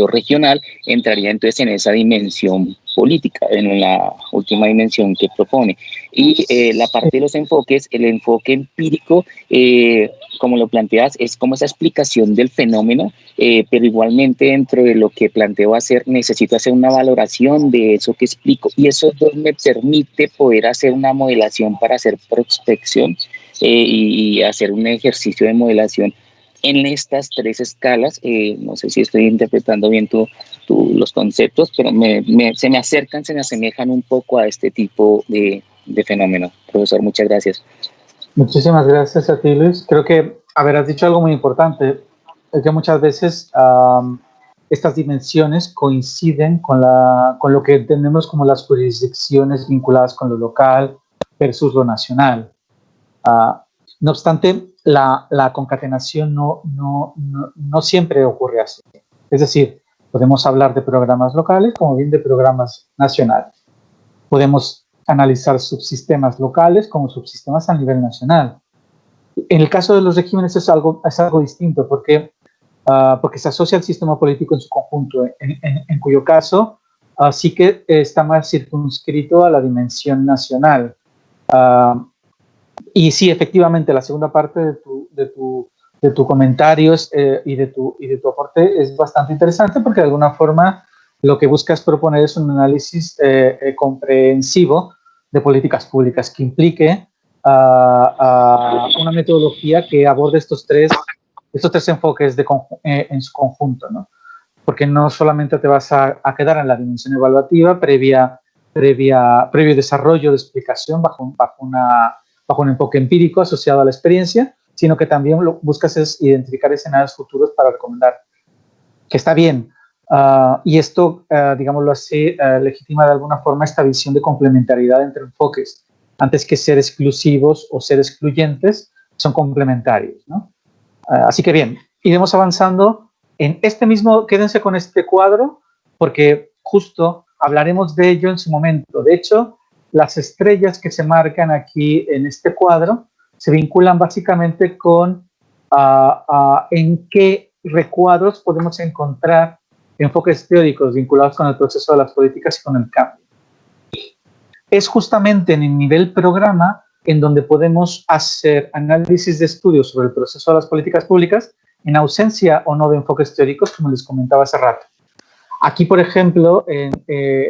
regional, entraría entonces en esa dimensión política, en la última dimensión que propone. Y la parte de los enfoques, el enfoque empírico, como lo planteas, es como esa explicación del fenómeno, pero igualmente dentro de lo que planteo hacer, necesito hacer una valoración de eso que explico, y eso me permite poder hacer una modelación para hacer prospección y hacer un ejercicio de modelación en estas tres escalas. No sé si estoy interpretando bien los conceptos, pero se me acercan, se me asemejan un poco a este tipo de fenómeno. Profesor, muchas gracias. Muchísimas gracias a ti, Luis. Creo que, has dicho algo muy importante, es que muchas veces estas dimensiones coinciden con lo que entendemos como las jurisdicciones vinculadas con lo local versus lo nacional. No obstante, la concatenación no siempre ocurre así. Es decir, podemos hablar de programas locales como bien de programas nacionales. Podemos analizar subsistemas locales como subsistemas a nivel nacional. En el caso de los regímenes es algo distinto porque se asocia al sistema político en su conjunto, en cuyo caso sí que está más circunscrito a la dimensión nacional. Y sí, efectivamente, la segunda parte de tu comentario y de tu aporte es bastante interesante, porque de alguna forma lo que buscas proponer es un análisis comprensivo de políticas públicas que implique una metodología que aborde estos tres enfoques en su conjunto, ¿no? Porque no solamente te vas a quedar en la dimensión evaluativa previo desarrollo de explicación bajo un enfoque empírico asociado a la experiencia, sino que también lo buscas es identificar escenarios futuros para recomendar, que está bien. Y esto, digámoslo así, legitima de alguna forma esta visión de complementariedad entre enfoques. Antes que ser exclusivos o ser excluyentes, son complementarios, ¿no? Así que bien, iremos avanzando en este mismo, quédense con este cuadro, porque justo hablaremos de ello en su momento. De hecho, las estrellas que se marcan aquí en este cuadro se vinculan básicamente con en qué recuadros podemos encontrar enfoques teóricos vinculados con el proceso de las políticas y con el cambio. Es justamente en el nivel programa en donde podemos hacer análisis de estudios sobre el proceso de las políticas públicas en ausencia o no de enfoques teóricos, como les comentaba hace rato. Aquí, por ejemplo, en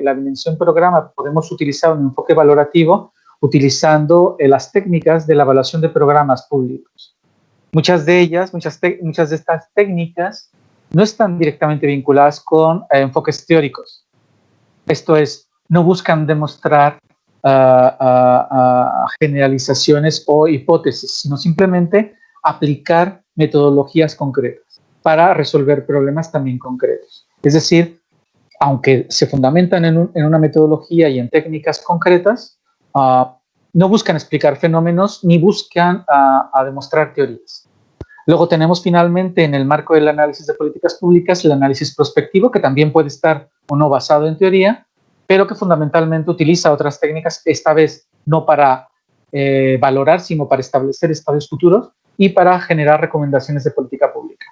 la dimensión programa podemos utilizar un enfoque valorativo utilizando las técnicas de la evaluación de programas públicos. Muchas de estas técnicas no están directamente vinculadas con enfoques teóricos. Esto es, no buscan demostrar generalizaciones o hipótesis, sino simplemente aplicar metodologías concretas para resolver problemas también concretos. Es decir, aunque se fundamentan en una metodología y en técnicas concretas, no buscan explicar fenómenos ni buscan demostrar teorías. Luego tenemos finalmente, en el marco del análisis de políticas públicas, el análisis prospectivo, que también puede estar o no basado en teoría, pero que fundamentalmente utiliza otras técnicas, esta vez no para valorar, sino para establecer estadios futuros y para generar recomendaciones de política pública.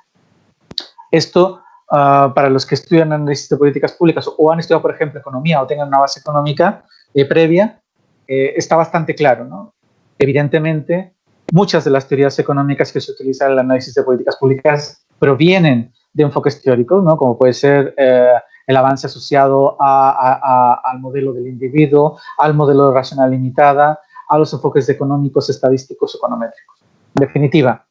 Esto, para los que estudian análisis de políticas públicas o han estudiado, por ejemplo, economía o tengan una base económica previa, está bastante claro, ¿no? Evidentemente, muchas de las teorías económicas que se utilizan en el análisis de políticas públicas provienen de enfoques teóricos, ¿no? Como puede ser el avance asociado al modelo del individuo, al modelo de racional limitada, a los enfoques económicos, estadísticos, econométricos. En definitiva,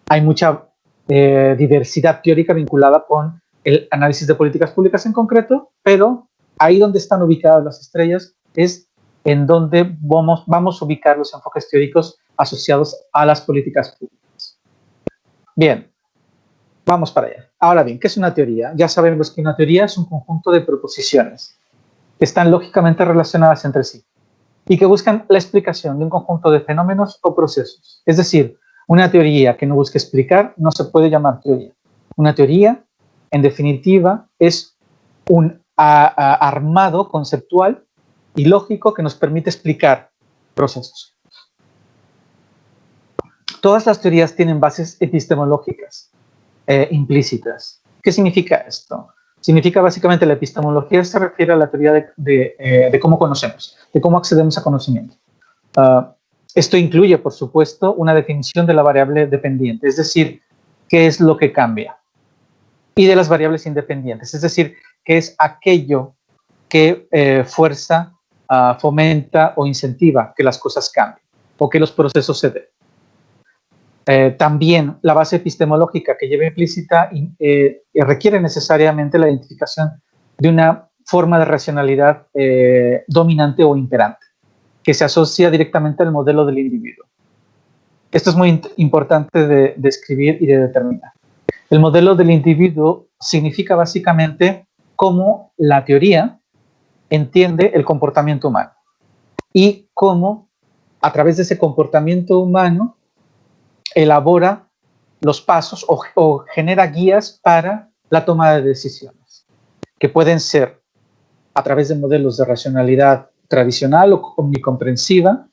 hay mucha diversidad teórica vinculada con el análisis de políticas públicas en concreto, pero ahí donde están ubicadas las estrellas es en donde vamos a ubicar los enfoques teóricos asociados a las políticas públicas. Bien, vamos para allá. Ahora bien, ¿qué es una teoría? Ya sabemos que una teoría es un conjunto de proposiciones que están lógicamente relacionadas entre sí. y que buscan la explicación de un conjunto de fenómenos o procesos. Es decir, una teoría que no busque explicar no se puede llamar teoría. Una teoría, en definitiva, es un armado conceptual y lógico que nos permite explicar procesos. Todas las teorías tienen bases epistemológicas implícitas. ¿Qué significa esto? Significa básicamente la epistemología se refiere a la teoría de cómo conocemos, de cómo accedemos a conocimiento. Esto incluye, por supuesto, una definición de la variable dependiente, es decir, qué es lo que cambia, y de las variables independientes, es decir, qué es aquello que fuerza, fomenta o incentiva que las cosas cambien o que los procesos se den. También la base epistemológica que lleva implícita requiere necesariamente la identificación de una forma de racionalidad dominante o imperante, que se asocia directamente al modelo del individuo. Esto es muy importante de describir y de determinar. El modelo del individuo significa básicamente cómo la teoría entiende el comportamiento humano y cómo, a través de ese comportamiento humano, elabora los pasos o genera guías para la toma de decisiones, que pueden ser a través de modelos de racionalidad tradicional o omnicomprensiva,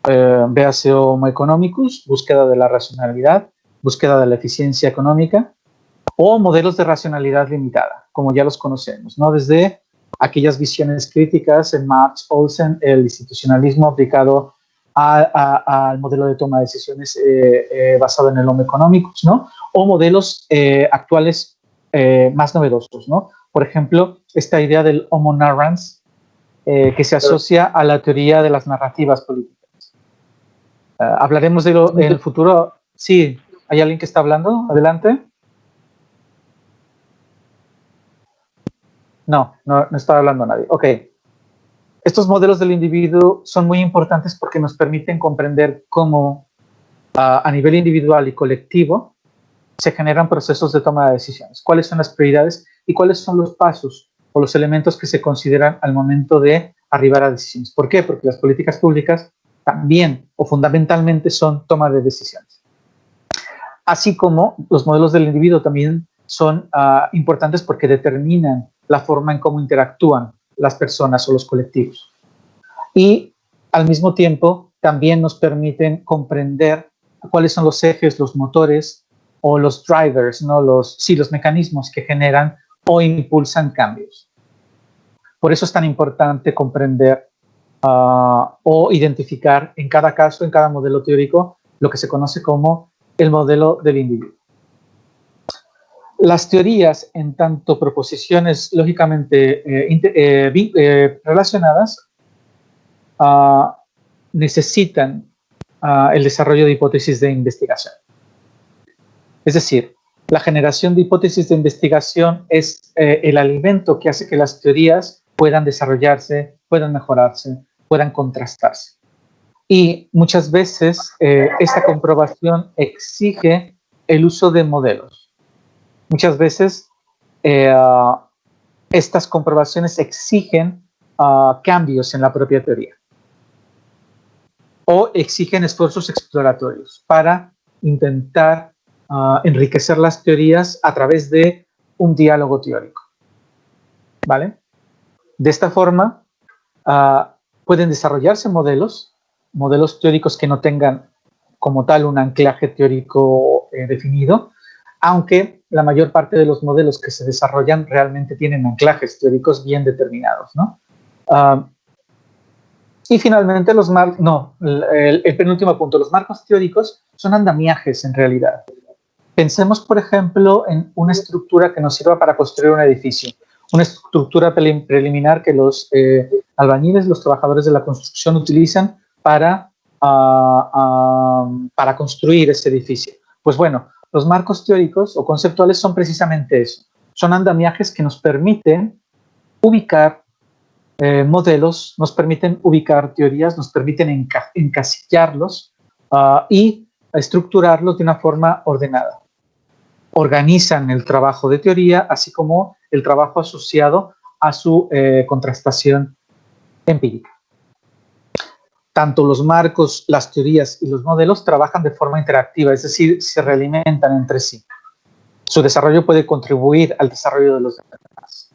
véase Homo economicus, búsqueda de la racionalidad, búsqueda de la eficiencia económica, o modelos de racionalidad limitada, como ya los conocemos, ¿no? Desde aquellas visiones críticas en Marx, Olsen, el institucionalismo aplicado al modelo de toma de decisiones basado en el Homo economicus, ¿no? O modelos actuales más novedosos, ¿no? Por ejemplo, esta idea del Homo narrans, que se asocia a la teoría de las narrativas políticas. Hablaremos de en el futuro. Sí, ¿hay alguien que está hablando? Adelante. No está hablando nadie. Ok. Estos modelos del individuo son muy importantes porque nos permiten comprender cómo a nivel individual y colectivo se generan procesos de toma de decisiones, cuáles son las prioridades y cuáles son los pasos o los elementos que se consideran al momento de arribar a decisiones. ¿Por qué? Porque las políticas públicas también o fundamentalmente son toma de decisiones. Así como los modelos del individuo también son importantes porque determinan la forma en cómo interactúan las personas o los colectivos. Y al mismo tiempo también nos permiten comprender cuáles son los ejes, los motores o los drivers, ¿no? los mecanismos que generan o impulsan cambios. Por eso es tan importante comprender o identificar en cada caso, en cada modelo teórico, lo que se conoce como el modelo del individuo. Las teorías, en tanto proposiciones lógicamente relacionadas, necesitan el desarrollo de hipótesis de investigación. Es decir, la generación de hipótesis de investigación es el alimento que hace que las teorías puedan desarrollarse, puedan mejorarse, puedan contrastarse. Y muchas veces esta comprobación exige el uso de modelos. Muchas veces estas comprobaciones exigen cambios en la propia teoría o exigen esfuerzos exploratorios para intentar enriquecer las teorías a través de un diálogo teórico. ¿Vale? De esta forma pueden desarrollarse modelos teóricos que no tengan como tal un anclaje teórico definido, aunque la mayor parte de los modelos que se desarrollan realmente tienen anclajes teóricos bien determinados, ¿no? Y finalmente el penúltimo punto, los marcos teóricos son andamiajes en realidad. Pensemos, por ejemplo, en una estructura que nos sirva para construir un edificio, una estructura preliminar que los albañiles, los trabajadores de la construcción utilizan para construir ese edificio. Pues bueno, los marcos teóricos o conceptuales son precisamente eso. Son andamiajes que nos permiten ubicar modelos, nos permiten ubicar teorías, nos permiten encasillarlos y estructurarlos de una forma ordenada. Organizan el trabajo de teoría, así como el trabajo asociado a su contrastación empírica. tanto los marcos, las teorías y los modelos trabajan de forma interactiva, es decir, se realimentan entre sí. Su desarrollo puede contribuir al desarrollo de los demás.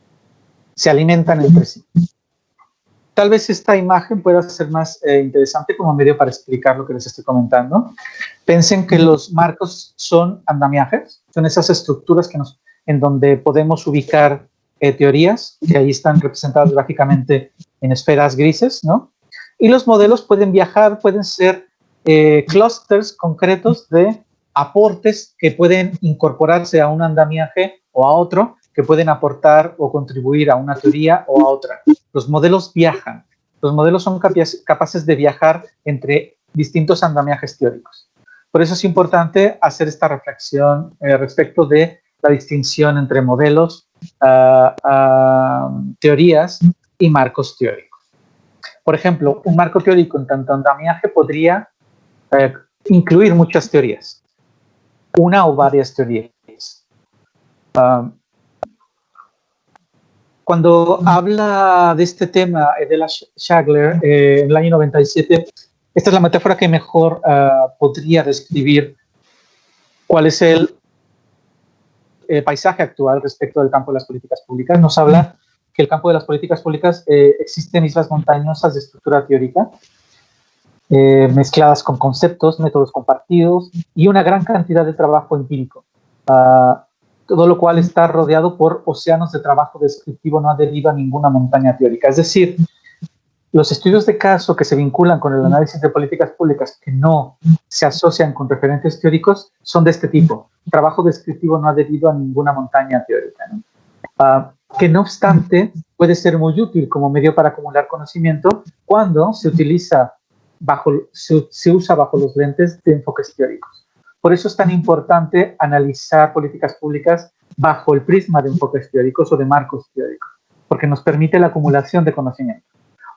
Se alimentan entre sí. Tal vez esta imagen pueda ser más interesante como medio para explicar lo que les estoy comentando. Piensen que los marcos son andamiajes, son esas estructuras en donde podemos ubicar teorías, que ahí están representadas gráficamente en esferas grises, ¿no? Y los modelos pueden viajar, pueden ser clústeres concretos de aportes que pueden incorporarse a un andamiaje o a otro, que pueden aportar o contribuir a una teoría o a otra. Los modelos viajan. Los modelos son capaces de viajar entre distintos andamiajes teóricos. Por eso es importante hacer esta reflexión respecto de la distinción entre modelos, teorías y marcos teóricos. Por ejemplo, un marco teórico en tanto andamiaje podría incluir muchas teorías, una o varias teorías. Cuando habla de este tema Edela Schagler en el año 97, esta es la metáfora que mejor podría describir cuál es el paisaje actual respecto del campo de las políticas públicas. Nos habla que el campo de las políticas públicas existen islas montañosas de estructura teórica, mezcladas con conceptos, métodos compartidos y una gran cantidad de trabajo empírico. Todo lo cual está rodeado por océanos de trabajo descriptivo no adherido a ninguna montaña teórica. Es decir, los estudios de caso que se vinculan con el análisis de políticas públicas que no se asocian con referentes teóricos son de este tipo. Trabajo descriptivo no adherido a ninguna montaña teórica, ¿no? Que no obstante puede ser muy útil como medio para acumular conocimiento cuando se usa bajo los lentes de enfoques teóricos. Por eso es tan importante analizar políticas públicas bajo el prisma de enfoques teóricos o de marcos teóricos, porque nos permite la acumulación de conocimiento.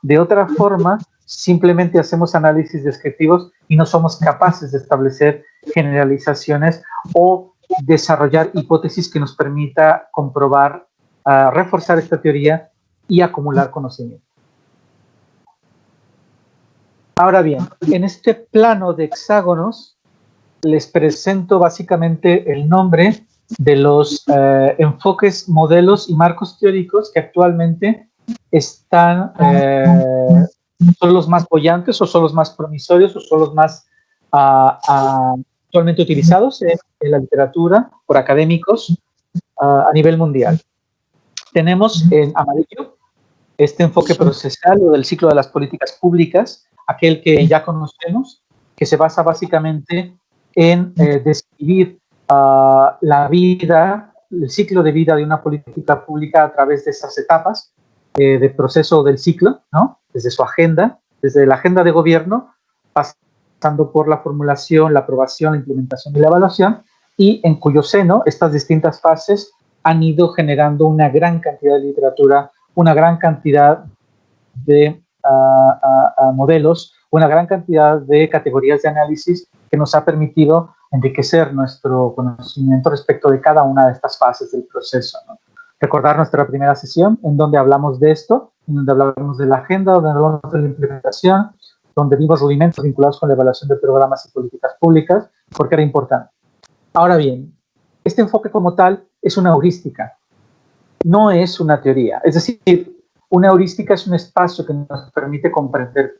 De otra forma, simplemente hacemos análisis descriptivos y no somos capaces de establecer generalizaciones o desarrollar hipótesis que nos permita comprobar, reforzar esta teoría y acumular conocimiento. Ahora bien, en este plano de hexágonos, les presento básicamente el nombre de los enfoques, modelos y marcos teóricos que actualmente están, son los más bollantes o son los más promisorios o son los más actualmente utilizados en la literatura por académicos a nivel mundial. Tenemos en amarillo este enfoque procesal o del ciclo de las políticas públicas, aquel que ya conocemos, que se basa básicamente en describir la vida, el ciclo de vida de una política pública a través de esas etapas de proceso del ciclo, ¿no? Desde su agenda, desde la agenda de gobierno, pasando por la formulación, la aprobación, la implementación y la evaluación, y en cuyo seno estas distintas fases han ido generando una gran cantidad de literatura, una gran cantidad de modelos, una gran cantidad de categorías de análisis que nos ha permitido enriquecer nuestro conocimiento respecto de cada una de estas fases del proceso, ¿no? Recordar nuestra primera sesión en donde hablamos de esto, en donde hablamos de la agenda, donde hablamos de la implementación, donde vimos rudimentos vinculados con la evaluación de programas y políticas públicas, porque era importante. Ahora bien, este enfoque como tal es una heurística, no es una teoría. Es decir, una heurística es un espacio que nos permite comprender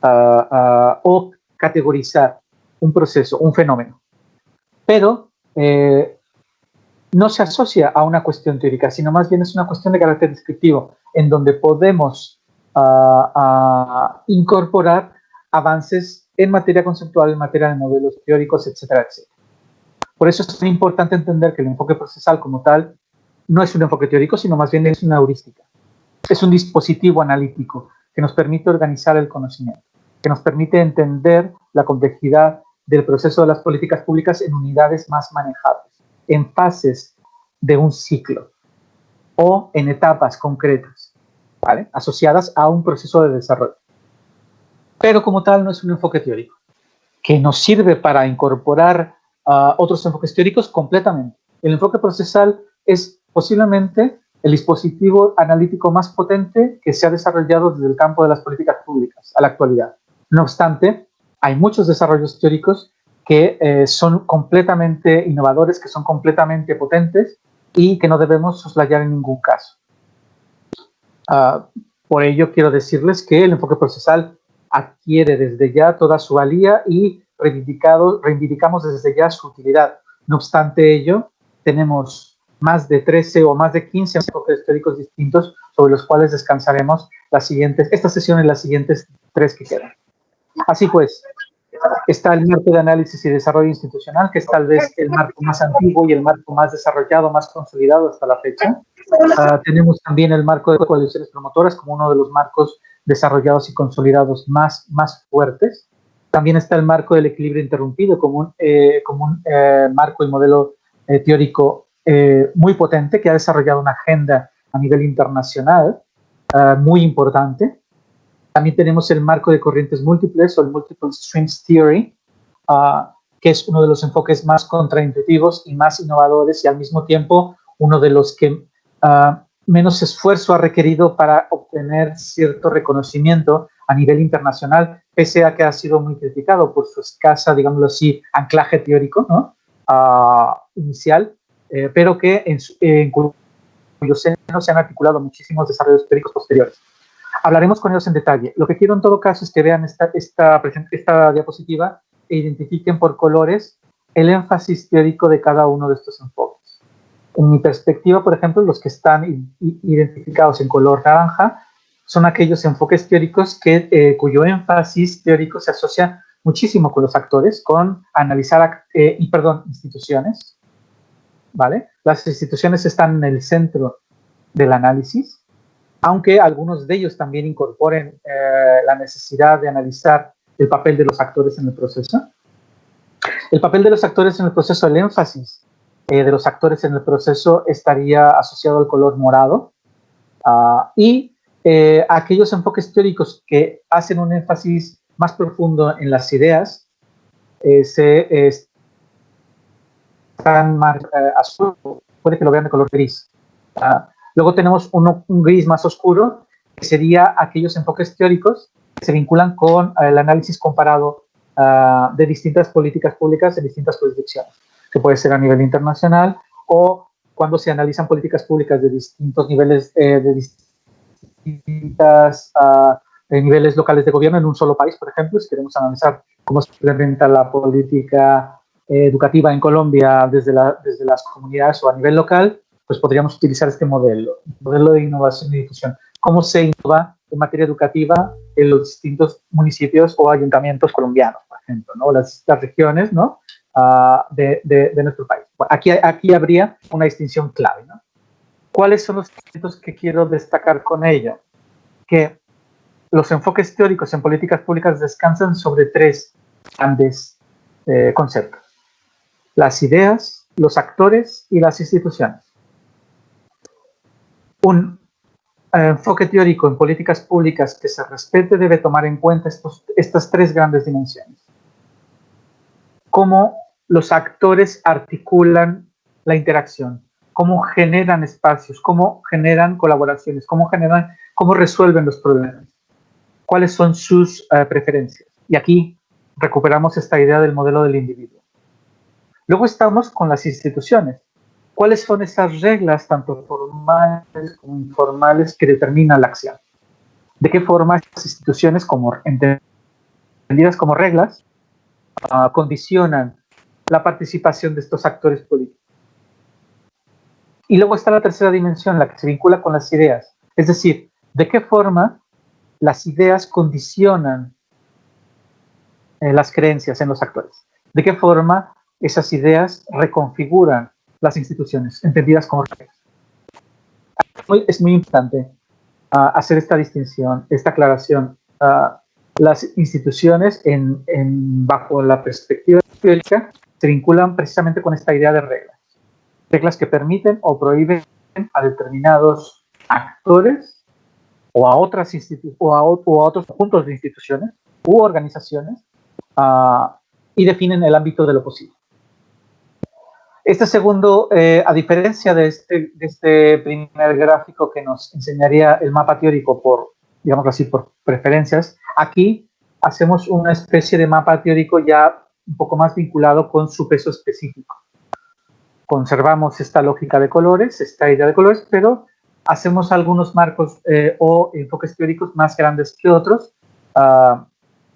o categorizar un proceso, un fenómeno. Pero no se asocia a una cuestión teórica, sino más bien es una cuestión de carácter descriptivo, en donde podemos incorporar avances en materia conceptual, en materia de modelos teóricos, etcétera, etcétera. Por eso es muy importante entender que el enfoque procesal como tal no es un enfoque teórico, sino más bien es una heurística. Es un dispositivo analítico que nos permite organizar el conocimiento, que nos permite entender la complejidad del proceso de las políticas públicas en unidades más manejables, en fases de un ciclo o en etapas concretas, ¿vale? Asociadas a un proceso de desarrollo. Pero como tal no es un enfoque teórico, que nos sirve para incorporar otros enfoques teóricos completamente. El enfoque procesal es posiblemente el dispositivo analítico más potente que se ha desarrollado desde el campo de las políticas públicas a la actualidad. No obstante, hay muchos desarrollos teóricos que son completamente innovadores, que son completamente potentes y que no debemos soslayar en ningún caso. Por ello, quiero decirles que el enfoque procesal adquiere desde ya toda su valía y reivindicamos desde ya su utilidad. No obstante ello, tenemos más de 13 o más de 15 enfoques teóricos distintos sobre los cuales descansaremos esta sesión y las siguientes 3 que quedan. Así pues, está el marco de análisis y desarrollo institucional, que es tal vez el marco más antiguo y el marco más desarrollado, más consolidado hasta la fecha. Tenemos también el marco de coaliciones promotoras como uno de los marcos desarrollados y consolidados más fuertes. También está el marco del equilibrio interrumpido como un marco y modelo teórico muy potente, que ha desarrollado una agenda a nivel internacional muy importante. También tenemos el marco de corrientes múltiples o el Multiple Streams Theory, que es uno de los enfoques más contraintuitivos y más innovadores y al mismo tiempo uno de los que menos esfuerzo ha requerido para obtener cierto reconocimiento a nivel internacional, pese a que ha sido muy criticado por su escasa, digámoslo así, anclaje teórico, ¿no? Inicial, pero que en cuyo seno se han articulado muchísimos desarrollos teóricos posteriores. Hablaremos con ellos en detalle. Lo que quiero en todo caso es que vean esta diapositiva e identifiquen por colores el énfasis teórico de cada uno de estos enfoques. En mi perspectiva, por ejemplo, los que están identificados en color naranja son aquellos enfoques teóricos cuyo énfasis teórico se asocia muchísimo con los actores, con analizar instituciones, ¿vale? Las instituciones están en el centro del análisis, aunque algunos de ellos también incorporen la necesidad de analizar el papel de los actores en el proceso. El papel de los actores en el proceso, el énfasis de los actores en el proceso estaría asociado al color morado, y aquellos enfoques teóricos que hacen un énfasis más profundo en las ideas están más azul, puede que lo vean de color gris. Luego tenemos un gris más oscuro, que sería aquellos enfoques teóricos que se vinculan con el análisis comparado de distintas políticas públicas en distintas jurisdicciones, que puede ser a nivel internacional o cuando se analizan políticas públicas de distintos niveles, de niveles locales de gobierno en un solo país, por ejemplo, si queremos analizar cómo se implementa la política educativa en Colombia desde las comunidades o a nivel local, pues podríamos utilizar este modelo de innovación y difusión. ¿Cómo se innova en materia educativa en los distintos municipios o ayuntamientos colombianos, por ejemplo, ¿no? Las regiones, ¿no? de nuestro país. Bueno, aquí habría una distinción clave, ¿no? ¿Cuáles son los puntos que quiero destacar con ello? Que los enfoques teóricos en políticas públicas descansan sobre 3 grandes conceptos: las ideas, los actores y las instituciones. Un enfoque teórico en políticas públicas que se respete debe tomar en cuenta estas 3 grandes dimensiones. Cómo los actores articulan la interacción, cómo generan espacios, cómo generan colaboraciones, cómo resuelven los problemas, cuáles son sus preferencias. Y aquí recuperamos esta idea del modelo del individuo. Luego estamos con las instituciones. ¿Cuáles son esas reglas, tanto formales como informales, que determinan la acción? ¿De qué forma estas instituciones, entendidas como reglas, condicionan la participación de estos actores políticos? Y luego está la tercera dimensión, la que se vincula con las ideas. Es decir, ¿de qué forma las ideas condicionan las creencias en los actores? ¿De qué forma esas ideas reconfiguran las instituciones, entendidas como reglas? Es muy importante hacer esta distinción, esta aclaración. Las instituciones, bajo la perspectiva teórica, se vinculan precisamente con esta idea de reglas. Reglas que permiten o prohíben a determinados actores o a otros conjuntos de instituciones u organizaciones y definen el ámbito de lo posible. Este segundo, a diferencia de este primer gráfico que nos enseñaría el mapa teórico por, digámoslo así, por preferencias, aquí hacemos una especie de mapa teórico ya un poco más vinculado con su peso específico. Conservamos esta lógica de colores, esta idea de colores, pero hacemos algunos marcos o enfoques teóricos más grandes que otros.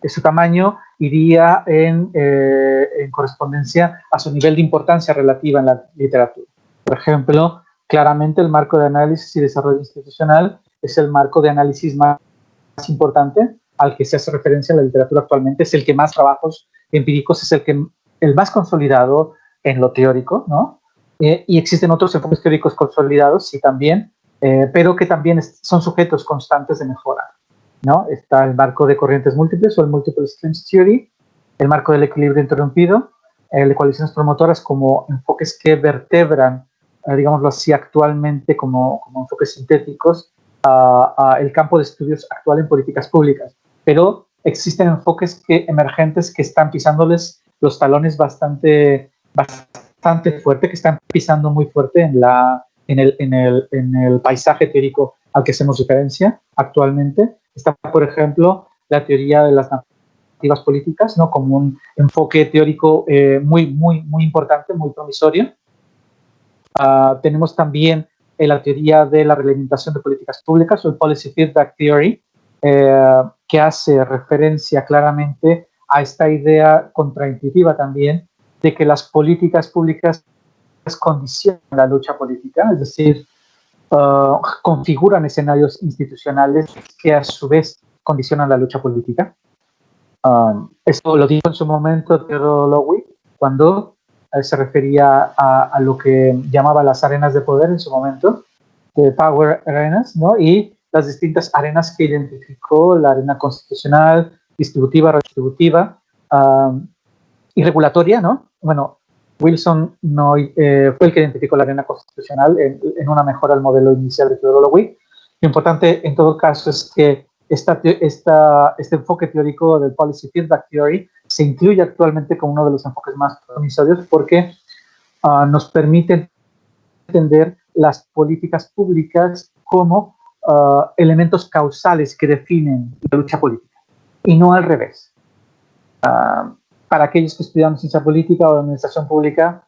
Su tamaño iría en correspondencia a su nivel de importancia relativa en la literatura. Por ejemplo, claramente el marco de análisis y desarrollo institucional es el marco de análisis más importante al que se hace referencia en la literatura actualmente, es el que más trabajos empíricos, es el más consolidado en lo teórico, ¿no? Y existen otros enfoques teóricos consolidados, sí, también, pero que también son sujetos constantes de mejora, ¿no? Está el marco de corrientes múltiples o el Multiple Streams Theory, el marco del equilibrio interrumpido, el de coaliciones promotoras como enfoques que vertebran, digámoslo así, actualmente como enfoques sintéticos, el campo de estudios actual en políticas públicas. Pero existen enfoques emergentes que están pisándoles los talones bastante fuerte, que están pisando muy fuerte en el paisaje teórico al que hacemos referencia actualmente. Está, por ejemplo, la teoría de las narrativas políticas, ¿no? Como un enfoque teórico muy importante, muy promisorio. Tenemos también la teoría de la reglamentación de políticas públicas, o el Policy Feedback Theory, que hace referencia claramente a esta idea contraintuitiva también de que las políticas públicas condicionan la lucha política, es decir, configuran escenarios institucionales que a su vez condicionan la lucha política. Esto lo dijo en su momento Theodore Lowick cuando se refería a lo que llamaba las arenas de poder en su momento, de Power Arenas, ¿no? Y las distintas arenas que identificó: la arena constitucional, distributiva, redistributiva y regulatoria, ¿no? Bueno, Wilson no, fue el que identificó la arena constitucional en una mejora al modelo inicial de Theodore Lowick. Lo importante en todo caso es que este enfoque teórico del Policy Feedback Theory se incluye actualmente como uno de los enfoques más promisorios porque nos permite entender las políticas públicas como elementos causales que definen la lucha política y no al revés. Para aquellos que estudiamos ciencia política o administración pública,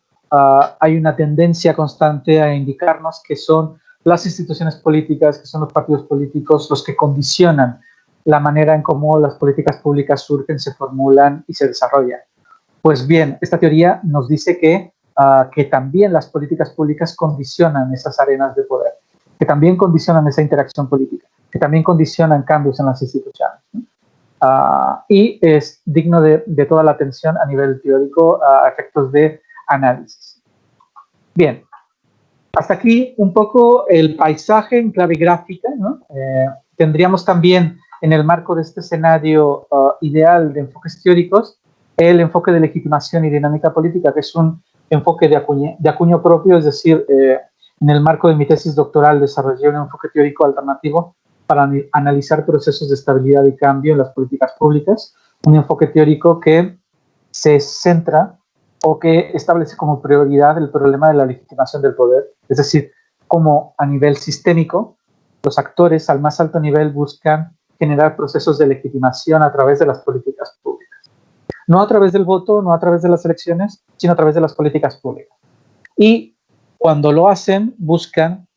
hay una tendencia constante a indicarnos que son las instituciones políticas, que son los partidos políticos, los que condicionan la manera en cómo las políticas públicas surgen, se formulan y se desarrollan. Pues bien, esta teoría nos dice que también las políticas públicas condicionan esas arenas de poder, que también condicionan esa interacción política, que también condicionan cambios en las instituciones, ¿no? Y es digno de toda la atención a nivel teórico a efectos de análisis. Bien, hasta aquí un poco el paisaje en clave gráfica, ¿no? Tendríamos también en el marco de este escenario ideal de enfoques teóricos el enfoque de legitimación y dinámica política, que es un enfoque de acuño propio, es decir, en el marco de mi tesis doctoral desarrollé un enfoque teórico alternativo para analizar procesos de estabilidad y cambio en las políticas públicas, un enfoque teórico que se centra o que establece como prioridad el problema de la legitimación del poder, es decir, cómo a nivel sistémico los actores al más alto nivel buscan generar procesos de legitimación a través de las políticas públicas. No a través del voto, no a través de las elecciones, sino a través de las políticas públicas. Y cuando lo hacen, buscan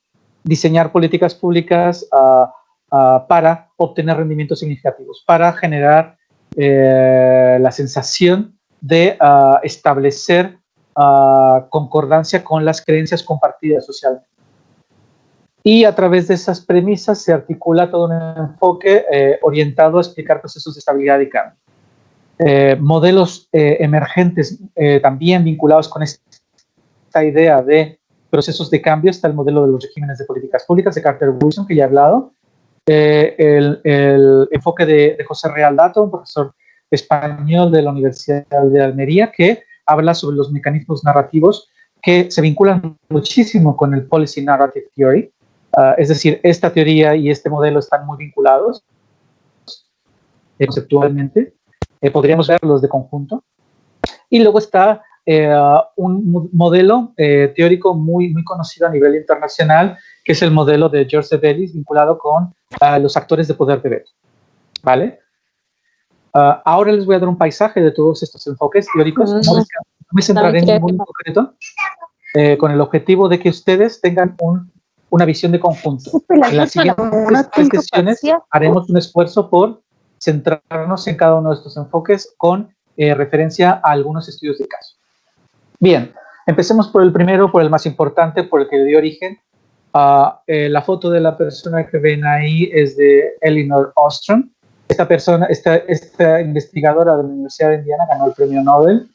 diseñar políticas públicas para obtener rendimientos significativos, para generar la sensación de establecer concordancia con las creencias compartidas socialmente. Y a través de esas premisas se articula todo un enfoque orientado a explicar procesos de estabilidad y cambio. Modelos emergentes también vinculados con esta idea de procesos de cambio. Está el modelo de los regímenes de políticas públicas de Carter Wilson, que ya he hablado. El enfoque de José Real Dato, un profesor español de la Universidad de Almería, que habla sobre los mecanismos narrativos que se vinculan muchísimo con el Policy Narrative Theory. Es decir, esta teoría y este modelo están muy vinculados conceptualmente. Podríamos verlos de conjunto. Y luego está un modelo teórico muy conocido a nivel internacional, que es el modelo de Joseph Ellis, vinculado con los actores de poder de veto, ¿vale? Ahora les voy a dar un paisaje de todos estos enfoques teóricos. No me centraré en ningún concreto, con el objetivo de que ustedes tengan una visión de conjunto. En las siguientes 3 sesiones haremos un esfuerzo por centrarnos en cada uno de estos enfoques con referencia a algunos estudios de caso. Bien, empecemos por el primero, por el más importante, por el que dio origen. La foto de la persona que ven ahí es de Elinor Ostrom. Esta investigadora de la Universidad de Indiana ganó el premio Nobel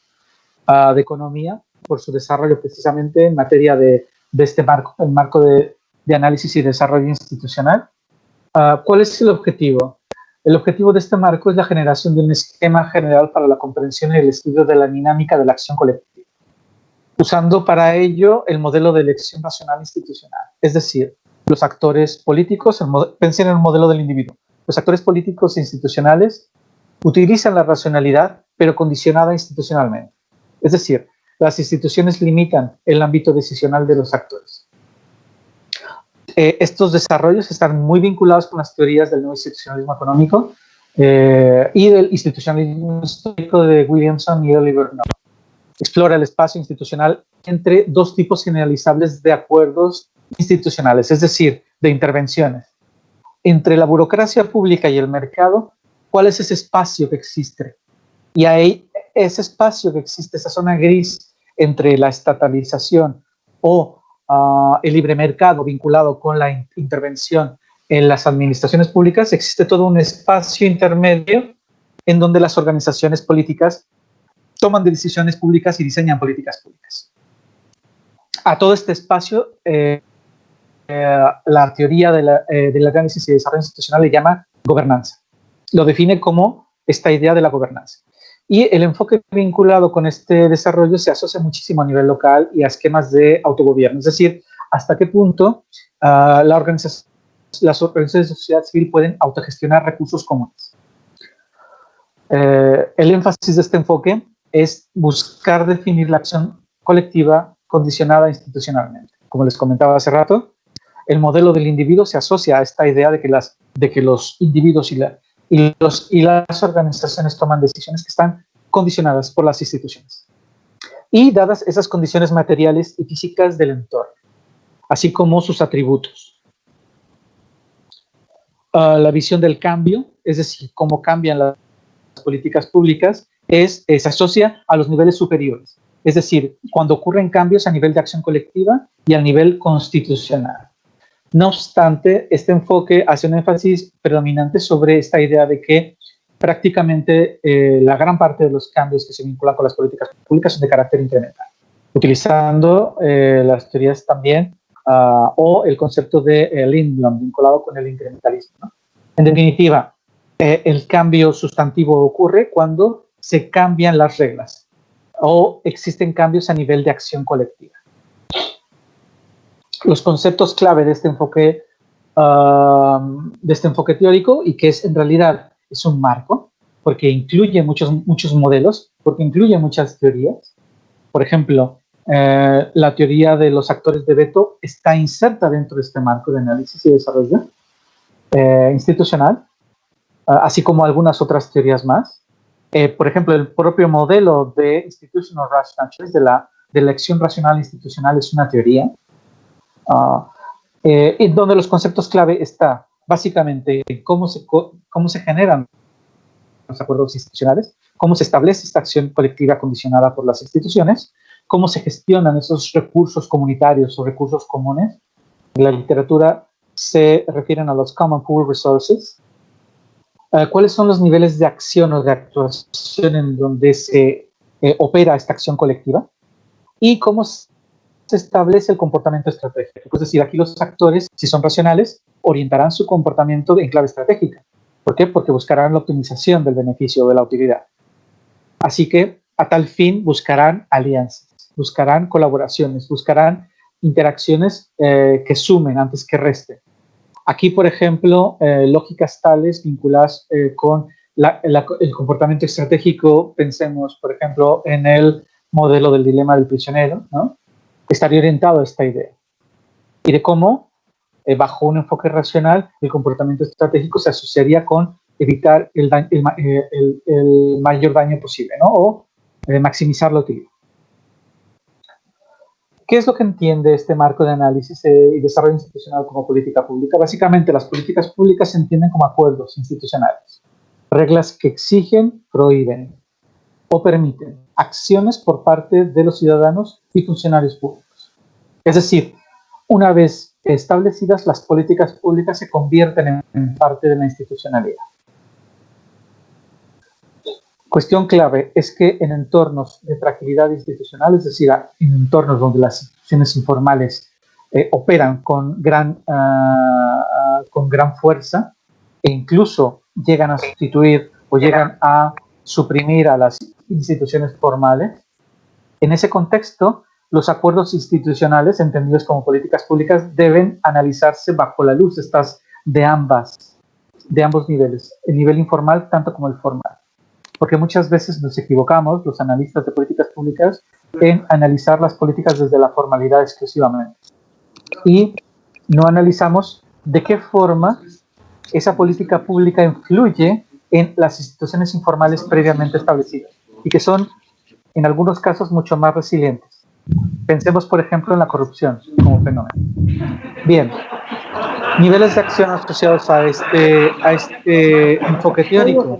de Economía por su desarrollo precisamente en materia de este marco, el marco de análisis y desarrollo institucional. ¿Cuál es el objetivo? El objetivo de este marco es la generación de un esquema general para la comprensión y el estudio de la dinámica de la acción colectiva, usando para ello el modelo de elección racional institucional, es decir, los actores políticos, piensen en el modelo del individuo. Los actores políticos e institucionales utilizan la racionalidad, pero condicionada institucionalmente. Es decir, las instituciones limitan el ámbito decisional de los actores. Estos desarrollos están muy vinculados con las teorías del nuevo institucionalismo económico y del institucionalismo histórico de Williamson y Oliver North. Explora el espacio institucional entre 2 tipos generalizables de acuerdos institucionales, es decir, de intervenciones. Entre la burocracia pública y el mercado, ¿cuál es ese espacio que existe? Y ahí, ese espacio que existe, esa zona gris entre la estatalización o el libre mercado vinculado con la intervención en las administraciones públicas, existe todo un espacio intermedio en donde las organizaciones políticas toman decisiones públicas y diseñan políticas públicas. A todo este espacio, la teoría del análisis y desarrollo institucional le llama gobernanza. Lo define como esta idea de la gobernanza. Y el enfoque vinculado con este desarrollo se asocia muchísimo a nivel local y a esquemas de autogobierno. Es decir, hasta qué punto las organizaciones de sociedad civil pueden autogestionar recursos comunes. El énfasis de este enfoque es buscar definir la acción colectiva condicionada institucionalmente. Como les comentaba hace rato, el modelo del individuo se asocia a esta idea de que los individuos y las organizaciones toman decisiones que están condicionadas por las instituciones. Y dadas esas condiciones materiales y físicas del entorno, así como sus atributos. La visión del cambio, es decir, cómo cambian las políticas públicas, se asocia a los niveles superiores. Es decir, cuando ocurren cambios a nivel de acción colectiva y a nivel constitucional. No obstante, este enfoque hace un énfasis predominante sobre esta idea de que prácticamente la gran parte de los cambios que se vinculan con las políticas públicas son de carácter incremental, utilizando las teorías también o el concepto de Lindblom vinculado con el incrementalismo, ¿no? En definitiva, el cambio sustantivo ocurre cuando se cambian las reglas o existen cambios a nivel de acción colectiva. Los conceptos clave de este enfoque teórico, y que en realidad es un marco, porque incluye muchos modelos, porque incluye muchas teorías. Por ejemplo, la teoría de los actores de veto está inserta dentro de este marco de análisis y desarrollo institucional, así como algunas otras teorías más. Por ejemplo, el propio modelo de Institutional Rational Choice, de la elección racional institucional, es una teoría. En donde los conceptos clave está básicamente en cómo se generan los acuerdos institucionales, cómo se establece esta acción colectiva condicionada por las instituciones, cómo se gestionan esos recursos comunitarios o recursos comunes. En la literatura se refieren a los Common Pool Resources. ¿Cuáles son los niveles de acción o de actuación en donde se opera esta acción colectiva? Y cómo se establece el comportamiento estratégico. Es decir, aquí los actores, si son racionales, orientarán su comportamiento en clave estratégica. ¿Por qué? Porque buscarán la optimización del beneficio o de la utilidad. Así que, a tal fin, buscarán alianzas, buscarán colaboraciones, buscarán interacciones que sumen antes que resten. Aquí, por ejemplo, lógicas tales vinculadas con el comportamiento estratégico, pensemos, por ejemplo, en el modelo del dilema del prisionero, ¿no? Estaría orientado a esta idea. Y de cómo, bajo un enfoque racional, el comportamiento estratégico se asociaría con evitar el mayor daño posible, ¿no? O maximizar la utilidad. ¿Qué es lo que entiende este marco de análisis y desarrollo institucional como política pública? Básicamente, las políticas públicas se entienden como acuerdos institucionales, reglas que exigen, prohíben o permiten acciones por parte de los ciudadanos y funcionarios públicos. Es decir, una vez establecidas, las políticas públicas se convierten en parte de la institucionalidad. Cuestión clave es que en entornos de fragilidad institucional, es decir, en entornos donde las instituciones informales operan con gran fuerza e incluso llegan a sustituir o llegan a suprimir a las instituciones formales, en ese contexto, los acuerdos institucionales, entendidos como políticas públicas, deben analizarse bajo la luz de ambos niveles, el nivel informal tanto como el formal. Porque muchas veces nos equivocamos, los analistas de políticas públicas, en analizar las políticas desde la formalidad exclusivamente. Y no analizamos de qué forma esa política pública influye en las instituciones informales previamente establecidas y que son, en algunos casos, mucho más resilientes. Pensemos, por ejemplo, en la corrupción como fenómeno. Bien, niveles de acción asociados a este enfoque teórico.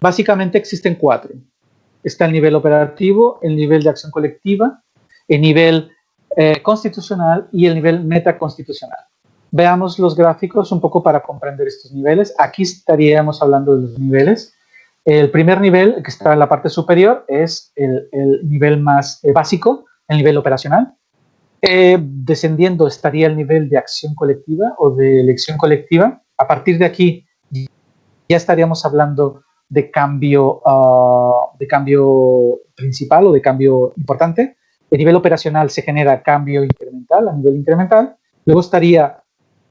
Básicamente existen 4. Está el nivel operativo, el nivel de acción colectiva, el nivel constitucional y el nivel metaconstitucional. Veamos los gráficos un poco para comprender estos niveles. Aquí estaríamos hablando de los niveles. El primer nivel, que está en la parte superior, es el nivel más básico, el nivel operacional. Descendiendo estaría el nivel de acción colectiva o de elección colectiva. A partir de aquí ya estaríamos hablando de cambio principal o de cambio importante. El nivel operacional se genera cambio incremental, a nivel incremental. Luego estaría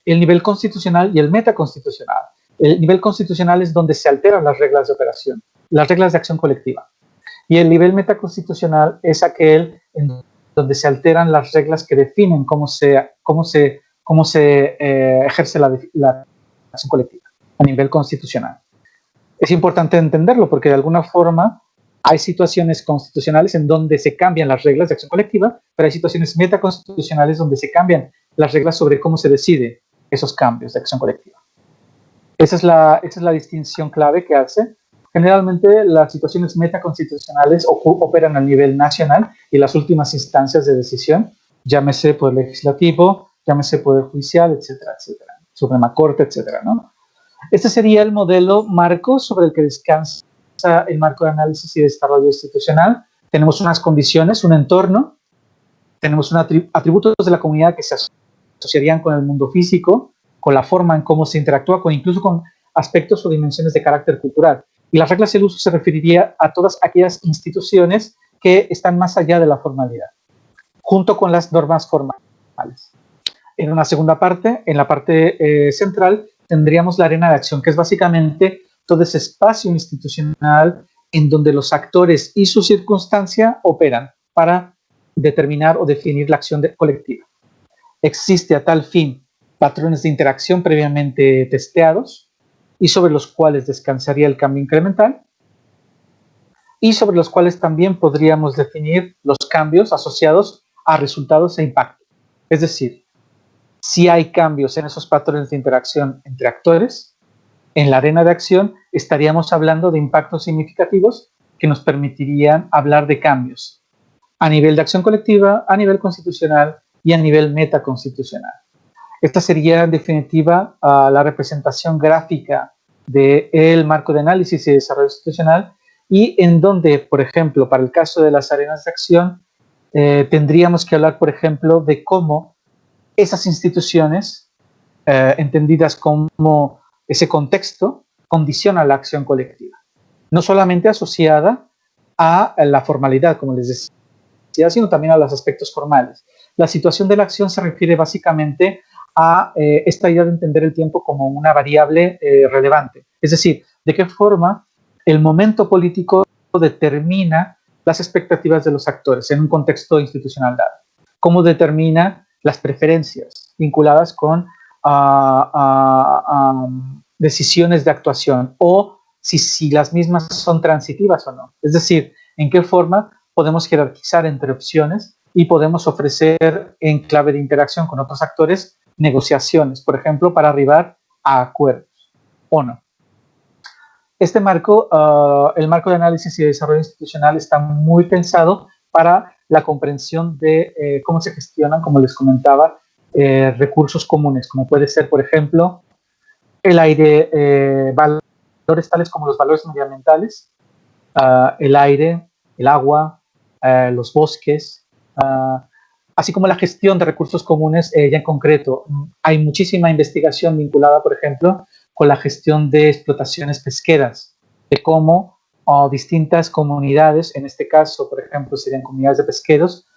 el nivel constitucional y el metaconstitucional. El nivel constitucional es donde se alteran las reglas de operación, las reglas de acción colectiva. Y el nivel metaconstitucional es aquel en donde se alteran las reglas que definen cómo se ejerce la acción colectiva a nivel constitucional. Es importante entenderlo porque de alguna forma hay situaciones constitucionales en donde se cambian las reglas de acción colectiva, pero hay situaciones metaconstitucionales donde se cambian las reglas sobre cómo se decide esos cambios de acción colectiva. Esa es la distinción clave que hace. Generalmente las situaciones metaconstitucionales operan a nivel nacional y las últimas instancias de decisión, llámese poder legislativo, llámese poder judicial, etcétera, etcétera, Suprema Corte, etcétera, ¿no? Este sería el modelo marco sobre el que descansa el marco de análisis y desarrollo institucional. Tenemos unas condiciones, un entorno, tenemos atributos de la comunidad que se asociarían con el mundo físico, con la forma en cómo se interactúa, incluso con aspectos o dimensiones de carácter cultural. Y las reglas del uso se referiría a todas aquellas instituciones que están más allá de la formalidad, junto con las normas formales. En una segunda parte, en la parte central, tendríamos la arena de acción, que es básicamente todo ese espacio institucional en donde los actores y su circunstancia operan para determinar o definir la acción colectiva. Existe a tal fin patrones de interacción previamente testeados y sobre los cuales descansaría el cambio incremental y sobre los cuales también podríamos definir los cambios asociados a resultados e impacto. Es decir, si hay cambios en esos patrones de interacción entre actores, en la arena de acción estaríamos hablando de impactos significativos que nos permitirían hablar de cambios a nivel de acción colectiva, a nivel constitucional y a nivel metaconstitucional. Esta sería, en definitiva, la representación gráfica del marco de análisis y desarrollo institucional y en donde, por ejemplo, para el caso de las arenas de acción, tendríamos que hablar, por ejemplo, de cómo esas instituciones, entendidas como ese contexto, condicionan la acción colectiva. No solamente asociada a la formalidad, como les decía, sino también a los aspectos formales. La situación de la acción se refiere básicamente a esta idea de entender el tiempo como una variable relevante. Es decir, de qué forma el momento político determina las expectativas de los actores en un contexto institucional dado. Cómo determina las preferencias vinculadas con decisiones de actuación o si las mismas son transitivas o no. Es decir, en qué forma podemos jerarquizar entre opciones y podemos ofrecer en clave de interacción con otros actores negociaciones, por ejemplo, para arribar a acuerdos o no. Este marco, el marco de análisis y desarrollo institucional, está muy pensado para la comprensión de cómo se gestionan, como les comentaba, recursos comunes, como puede ser, por ejemplo, el aire, valores tales como los valores medioambientales, el aire, el agua, los bosques, así como la gestión de recursos comunes ya en concreto. Hay muchísima investigación vinculada, por ejemplo, con la gestión de explotaciones pesqueras, de cómo distintas comunidades, en este caso, por ejemplo, serían comunidades de pesqueros,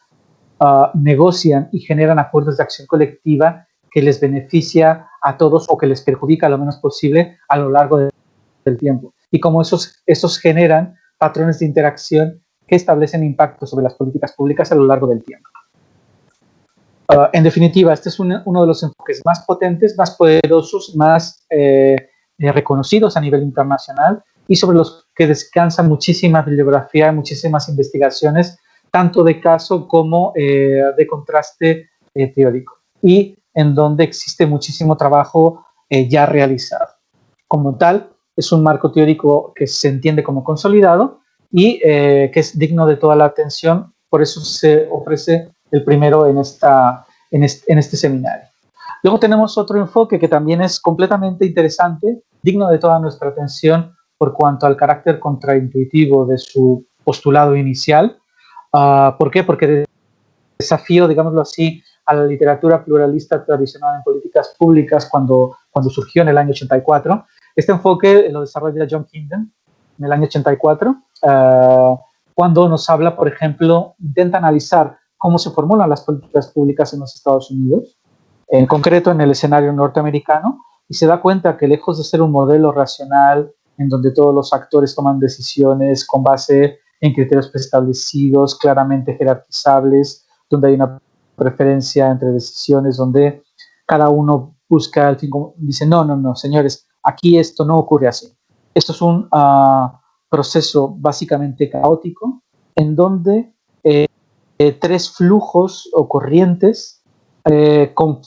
negocian y generan acuerdos de acción colectiva que les beneficia a todos o que les perjudica lo menos posible a lo largo del tiempo. Y cómo esos generan patrones de interacción que establecen impacto sobre las políticas públicas a lo largo del tiempo. En definitiva, este es uno de los enfoques más potentes, más poderosos, más reconocidos a nivel internacional y sobre los que descansa muchísima bibliografía, muchísimas investigaciones, tanto de caso como de contraste teórico, y en donde existe muchísimo trabajo ya realizado. Como tal, es un marco teórico que se entiende como consolidado y que es digno de toda la atención, por eso se ofrece el primero en este seminario. Luego tenemos otro enfoque que también es completamente interesante, digno de toda nuestra atención por cuanto al carácter contraintuitivo de su postulado inicial. ¿Por qué? Porque desafío, digámoslo así, a la literatura pluralista tradicional en políticas públicas cuando surgió en el año 84. Este enfoque lo desarrolla John Kingdon en el año 84, cuando nos habla, por ejemplo, intenta analizar cómo se formulan las políticas públicas en los Estados Unidos, en concreto en el escenario norteamericano, y se da cuenta que lejos de ser un modelo racional en donde todos los actores toman decisiones con base en criterios preestablecidos, claramente jerarquizables, donde hay una preferencia entre decisiones, donde cada uno busca al fin, dice, no, señores, aquí esto no ocurre así. Esto es un proceso básicamente caótico, en donde tres flujos o corrientes,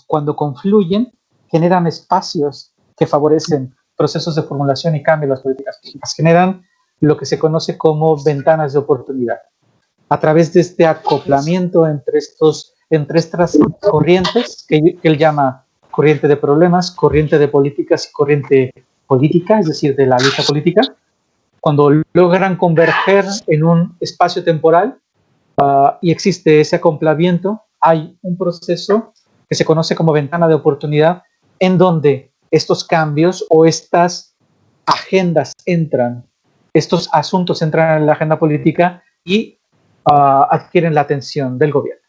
cuando confluyen, generan espacios que favorecen procesos de formulación y cambio de las políticas públicas, generan lo que se conoce como ventanas de oportunidad. A través de este acoplamiento entre estas corrientes, que él llama corriente de problemas, corriente de políticas y corriente política, es decir, de la lucha política, cuando logran converger en un espacio temporal y existe ese acoplamiento, hay un proceso que se conoce como ventana de oportunidad, en donde estos cambios o estas agendas entran, estos asuntos entran en la agenda política y adquieren la atención del gobierno.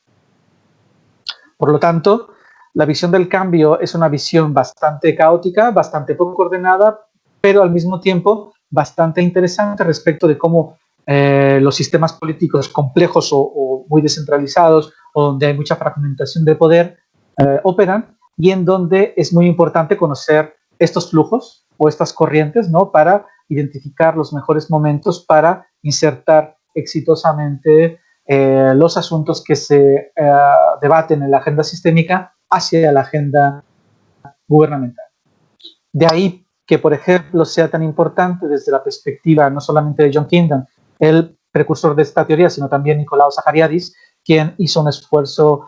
Por lo tanto, la visión del cambio es una visión bastante caótica, bastante poco ordenada, pero al mismo tiempo bastante interesante respecto de cómo los sistemas políticos complejos o muy descentralizados, o donde hay mucha fragmentación de poder, operan, y en donde es muy importante conocer estos flujos o estas corrientes, ¿no?, para identificar los mejores momentos para insertar exitosamente los asuntos que se debaten en la agenda sistémica hacia la agenda gubernamental. De ahí que, por ejemplo, sea tan importante desde la perspectiva no solamente de John Kingdon, el precursor de esta teoría, sino también Nicolaos Zachariadis, quien hizo un esfuerzo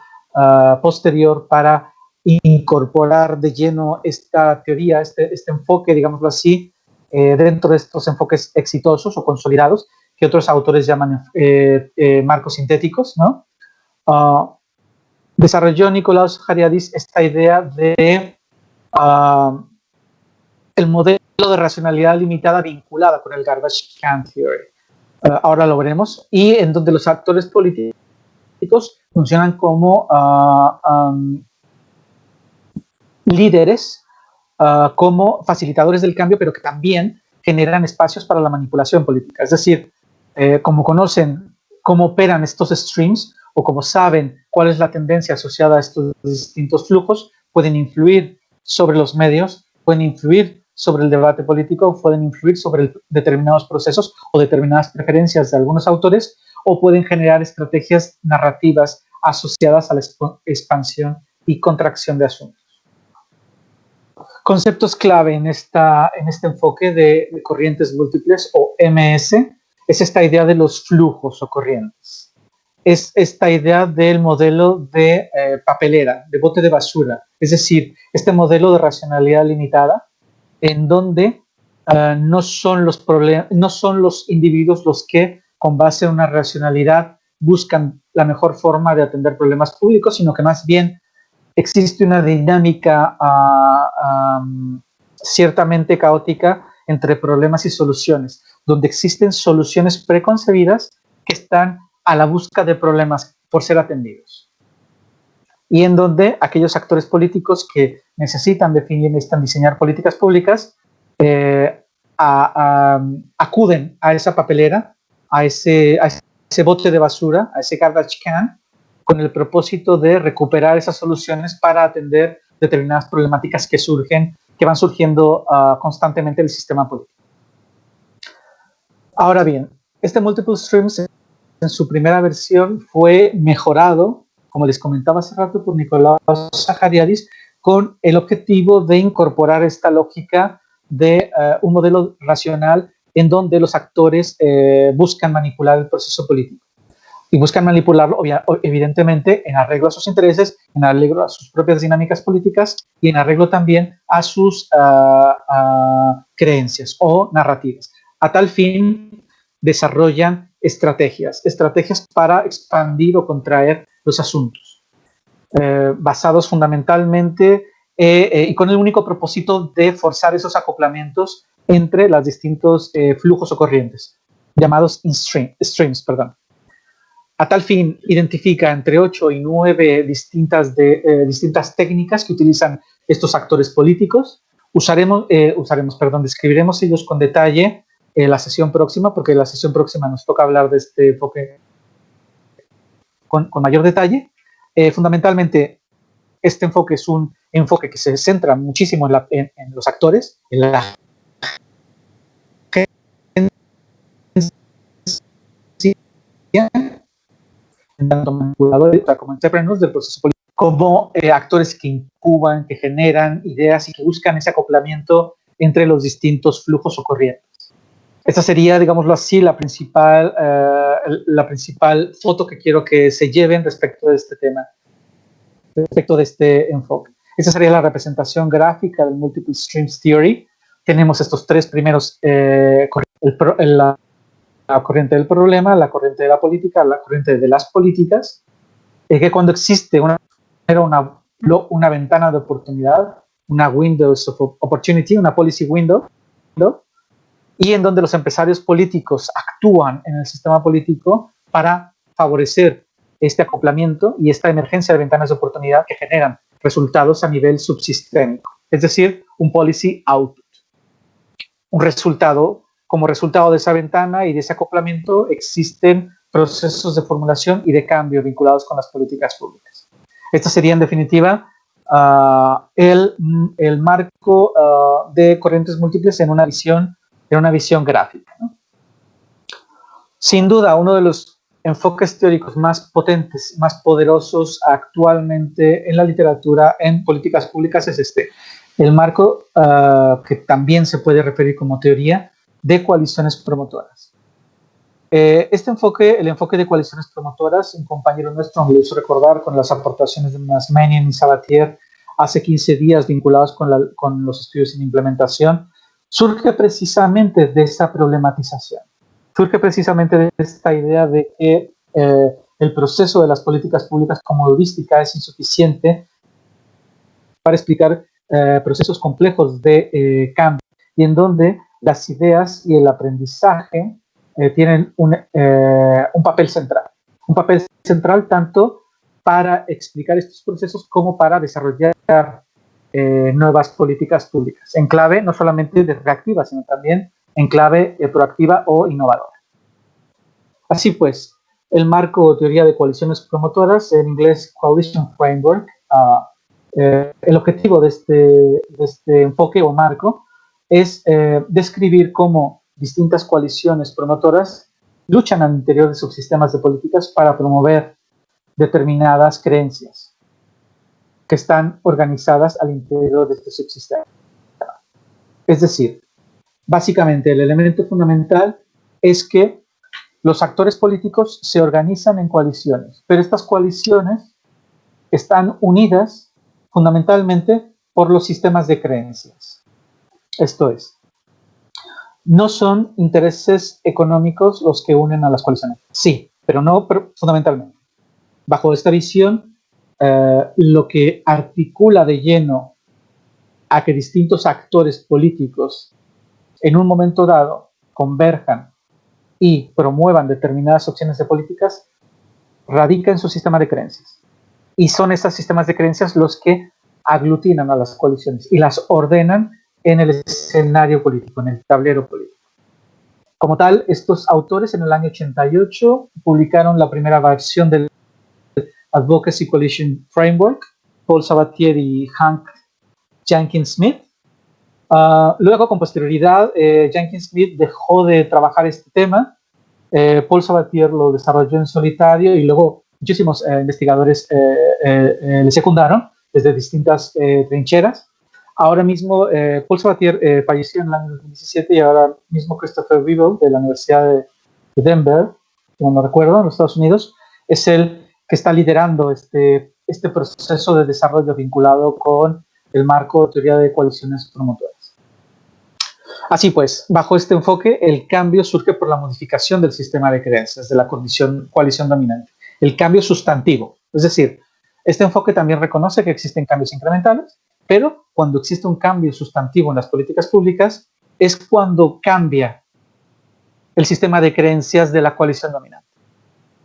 posterior para incorporar de lleno esta teoría, este enfoque, digámoslo así, dentro de estos enfoques exitosos o consolidados, que otros autores llaman marcos sintéticos, ¿no? Desarrolló Nicolaos Zachariadis esta idea de el modelo de racionalidad limitada vinculada con el garbage can theory. Ahora lo veremos, y en donde los actores políticos funcionan como líderes, como facilitadores del cambio, pero que también generan espacios para la manipulación política. Es decir, como conocen cómo operan estos streams o como saben cuál es la tendencia asociada a estos distintos flujos, pueden influir sobre los medios, pueden influir sobre el debate político, pueden influir sobre determinados procesos o determinadas preferencias de algunos autores, o pueden generar estrategias narrativas asociadas a la expansión y contracción de asuntos. Conceptos clave en este enfoque de corrientes múltiples o MS es esta idea de los flujos o corrientes. Es esta idea del modelo de papelera, de bote de basura, es decir, este modelo de racionalidad limitada en donde no son los individuos los que, con base en una racionalidad, buscan la mejor forma de atender problemas públicos, sino que más bien existe una dinámica ciertamente caótica entre problemas y soluciones, donde existen soluciones preconcebidas que están a la búsqueda de problemas por ser atendidos. Y en donde aquellos actores políticos que necesitan definir, necesitan diseñar políticas públicas, acuden a esa papelera, a ese bote de basura, a ese garbage can, con el propósito de recuperar esas soluciones para atender determinadas problemáticas que van surgiendo constantemente del sistema político. Ahora bien, este Multiple Streams en su primera versión fue mejorado, como les comentaba hace rato, por Nicolás Zachariadis, con el objetivo de incorporar esta lógica de un modelo racional en donde los actores buscan manipular el proceso político. Y buscan manipularlo, evidentemente, en arreglo a sus intereses, en arreglo a sus propias dinámicas políticas y en arreglo también a sus creencias o narrativas. A tal fin, desarrollan estrategias para expandir o contraer los asuntos, basados fundamentalmente y con el único propósito de forzar esos acoplamientos entre los distintos flujos o corrientes, llamados streams. A tal fin, identifica entre 8 y 9 distintas técnicas que utilizan estos actores políticos. Describiremos ellos con detalle la sesión próxima, porque la sesión próxima nos toca hablar de este enfoque con mayor detalle. Fundamentalmente, este enfoque es un enfoque que se centra muchísimo en los actores, en la tanto manipuladores como entrepreneurs del proceso político, como actores que incuban, que generan ideas y que buscan ese acoplamiento entre los distintos flujos o corrientes. Esta sería, digámoslo así, la principal foto que quiero que se lleven respecto de este tema, respecto de este enfoque. Esta sería la representación gráfica del Multiple Streams Theory. Tenemos estos tres primeros, la corriente del problema, la corriente de la política, la corriente de las políticas, que cuando existe una ventana de oportunidad, una window of opportunity, una policy window, y en donde los empresarios políticos actúan en el sistema político para favorecer este acoplamiento y esta emergencia de ventanas de oportunidad que generan resultados a nivel subsistémico, es decir, un policy output. Como resultado de esa ventana y de ese acoplamiento existen procesos de formulación y de cambio vinculados con las políticas públicas. Esta sería, en definitiva, el marco de corrientes múltiples en una visión gráfica, ¿no? Sin duda, uno de los enfoques teóricos más potentes, más poderosos actualmente en la literatura en políticas públicas es el marco que también se puede referir como teoría de coaliciones promotoras. Este enfoque, el enfoque de coaliciones promotoras, un compañero nuestro me lo hizo recordar con las aportaciones de Masmenian y Sabatier hace 15 días vinculados con los estudios en implementación, surge precisamente de esa problematización. Surge precisamente de esta idea de que el proceso de las políticas públicas como heurística es insuficiente para explicar procesos complejos de cambio y en donde las ideas y el aprendizaje tienen un papel central. Un papel central tanto para explicar estos procesos como para desarrollar nuevas políticas públicas, en clave no solamente de reactiva, sino también en clave proactiva o innovadora. Así pues, el marco o teoría de coaliciones promotoras, en inglés Coalition Framework, el objetivo de este enfoque o marco es describir cómo distintas coaliciones promotoras luchan al interior de subsistemas de políticas para promover determinadas creencias que están organizadas al interior de este subsistema. Es decir, básicamente el elemento fundamental es que los actores políticos se organizan en coaliciones, pero estas coaliciones están unidas fundamentalmente por los sistemas de creencias. Esto es, no son intereses económicos los que unen a las coaliciones. Sí, pero no fundamentalmente. Bajo esta visión, lo que articula de lleno a que distintos actores políticos en un momento dado converjan y promuevan determinadas opciones de políticas radica en su sistema de creencias. Y son estos sistemas de creencias los que aglutinan a las coaliciones y las ordenan en el escenario político, en el tablero político. Como tal, estos autores en el año 88 publicaron la primera versión del Advocacy Coalition Framework, Paul Sabatier y Hank Jenkins Smith. Luego, con posterioridad, Jenkins Smith dejó de trabajar este tema. Paul Sabatier lo desarrolló en solitario y luego muchísimos investigadores le secundaron desde distintas trincheras. Ahora mismo, Paul Sabatier falleció en el año 2017 y ahora mismo Christopher Weibel de la Universidad de Denver, como no recuerdo, en los Estados Unidos, es el que está liderando este proceso de desarrollo vinculado con el marco de teoría de coaliciones promotoras. Así pues, bajo este enfoque, el cambio surge por la modificación del sistema de creencias de la coalición dominante, el cambio sustantivo. Es decir, este enfoque también reconoce que existen cambios incrementales, pero cuando existe un cambio sustantivo en las políticas públicas es cuando cambia el sistema de creencias de la coalición dominante.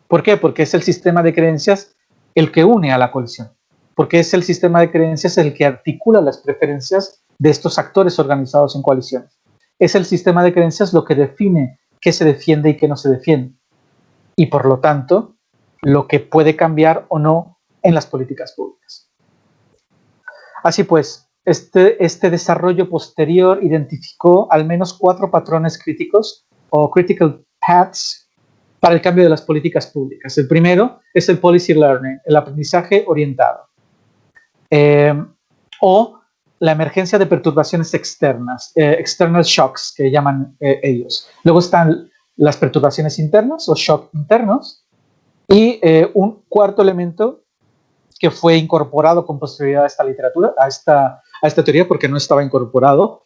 ¿Por qué? Porque es el sistema de creencias el que une a la coalición, porque es el sistema de creencias el que articula las preferencias de estos actores organizados en coaliciones. Es el sistema de creencias lo que define qué se defiende y qué no se defiende, y por lo tanto, lo que puede cambiar o no en las políticas públicas. Así pues, este desarrollo posterior identificó al menos 4 patrones críticos o critical paths para el cambio de las políticas públicas. El primero es el policy learning, el aprendizaje orientado, o la emergencia de perturbaciones externas, external shocks, que llaman ellos. Luego están las perturbaciones internas o shock internos, y un cuarto elemento que fue incorporado con posterioridad a esta literatura, a esta teoría, porque no estaba incorporado,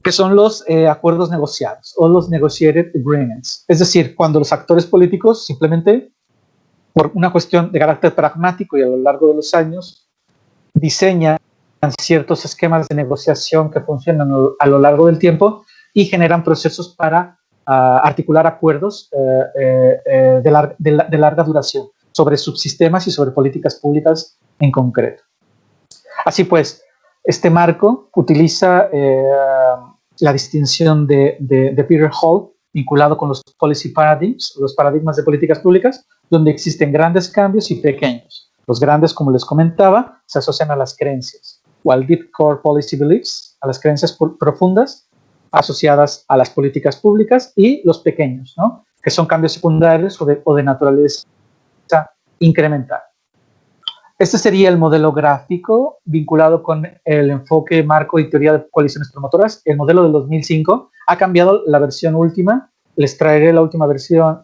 que son los acuerdos negociados o los negotiated agreements. Es decir, cuando los actores políticos simplemente, por una cuestión de carácter pragmático y a lo largo de los años, diseñan ciertos esquemas de negociación que funcionan a lo largo del tiempo y generan procesos para articular acuerdos de larga duración sobre subsistemas y sobre políticas públicas en concreto. Así pues, este marco utiliza la distinción de Peter Hall vinculado con los policy paradigms, los paradigmas de políticas públicas, donde existen grandes cambios y pequeños. Los grandes, como les comentaba, se asocian a las creencias, o al deep core policy beliefs, a las creencias profundas asociadas a las políticas públicas, y los pequeños, ¿no?, que son cambios secundarios o de naturaleza incremental. Este sería el modelo gráfico vinculado con el enfoque marco y teoría de coaliciones promotoras. El modelo del 2005 ha cambiado la versión última. Les traeré la última versión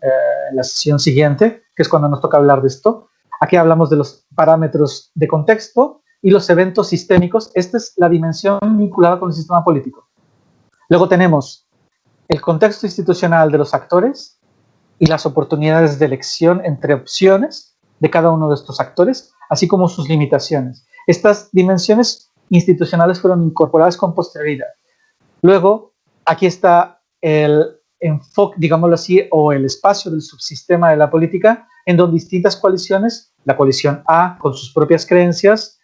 en la sesión siguiente, que es cuando nos toca hablar de esto. Aquí hablamos de los parámetros de contexto y los eventos sistémicos. Esta es la dimensión vinculada con el sistema político. Luego tenemos el contexto institucional de los actores y las oportunidades de elección entre opciones de cada uno de estos actores, así como sus limitaciones. Estas dimensiones institucionales fueron incorporadas con posterioridad. Luego, aquí está el enfoque, digámoslo así, o el espacio del subsistema de la política, en donde distintas coaliciones, la coalición A con sus propias creencias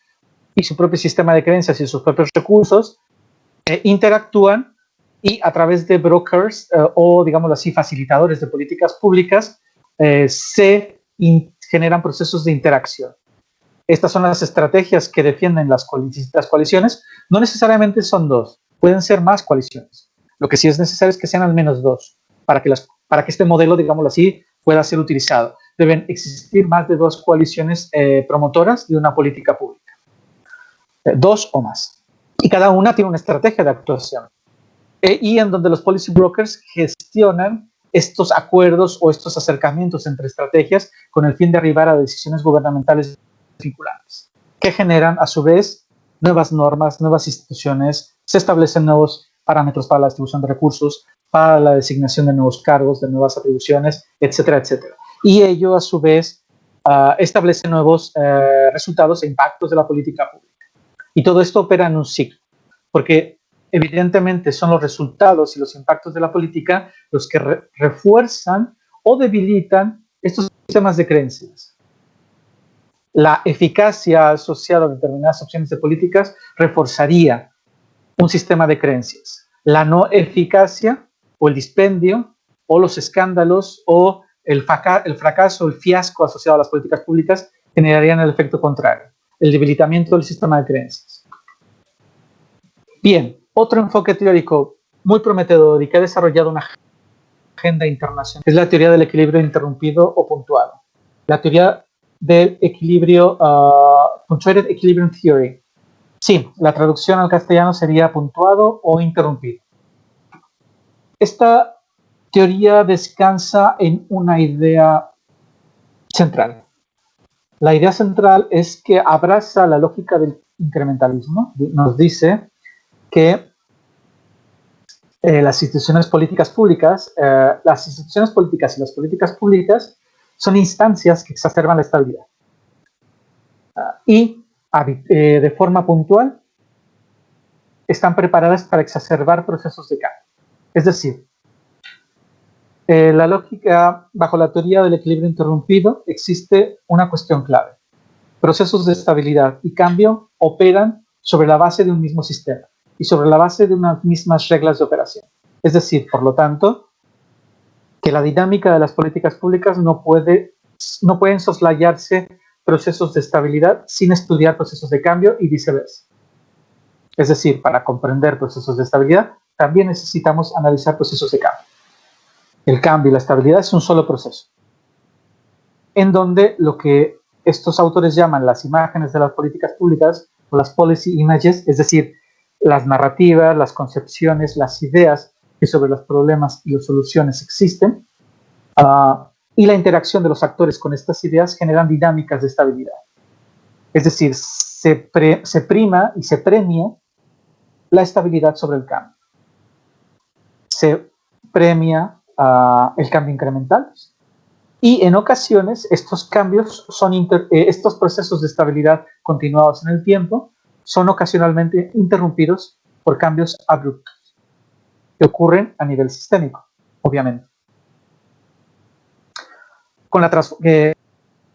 y su propio sistema de creencias y sus propios recursos, interactúan y a través de brokers o, digámoslo así, facilitadores de políticas públicas, generan procesos de interacción. Estas son las estrategias que defienden las coaliciones. No necesariamente son dos. Pueden ser más coaliciones. Lo que sí es necesario es que sean al menos 2 para que este modelo, digámoslo así, pueda ser utilizado. Deben existir más de 2 coaliciones promotoras de una política pública. 2 o más. Y cada una tiene una estrategia de actuación. Y en donde los policy brokers gestionan estos acuerdos o estos acercamientos entre estrategias con el fin de arribar a decisiones gubernamentales vinculantes, que generan a su vez nuevas normas, nuevas instituciones, se establecen nuevos parámetros para la distribución de recursos, para la designación de nuevos cargos, de nuevas atribuciones, etcétera, etcétera. Y ello a su vez establece nuevos resultados e impactos de la política pública. Y todo esto opera en un ciclo, porque evidentemente son los resultados y los impactos de la política los que refuerzan o debilitan estos sistemas de creencias. La eficacia asociada a determinadas opciones de políticas reforzaría un sistema de creencias. La no eficacia o el dispendio o los escándalos o el fracaso o el fiasco asociado a las políticas públicas generarían el efecto contrario, el debilitamiento del sistema de creencias. Bien, otro enfoque teórico muy prometedor y que ha desarrollado una agenda internacional es la teoría del equilibrio interrumpido o puntuado. La teoría del equilibrio, Punctuated Equilibrium Theory. Sí, la traducción al castellano sería puntuado o interrumpido. Esta teoría descansa en una idea central. La idea central es que abraza la lógica del incrementalismo. Nos dice que las instituciones políticas y las políticas públicas son instancias que exacerban la estabilidad. Y de forma puntual están preparadas para exacerbar procesos de cambio. Es decir, la lógica, bajo la teoría del equilibrio interrumpido, existe una cuestión clave. Procesos de estabilidad y cambio operan sobre la base de un mismo sistema y sobre la base de unas mismas reglas de operación. Es decir, por lo tanto, que la dinámica de las políticas públicas no pueden soslayarse procesos de estabilidad sin estudiar procesos de cambio y viceversa. Es decir, para comprender procesos de estabilidad, también necesitamos analizar procesos de cambio. El cambio y la estabilidad es un solo proceso, en donde lo que estos autores llaman las imágenes de las políticas públicas o las policy images, es decir, las narrativas, las concepciones, las ideas que sobre los problemas y las soluciones existen, y la interacción de los actores con estas ideas generan dinámicas de estabilidad. Es decir, se prima y se premia la estabilidad sobre el cambio. Se premia el cambio incremental y en ocasiones estos cambios estos procesos de estabilidad continuados en el tiempo son ocasionalmente interrumpidos por cambios abruptos que ocurren a nivel sistémico, obviamente.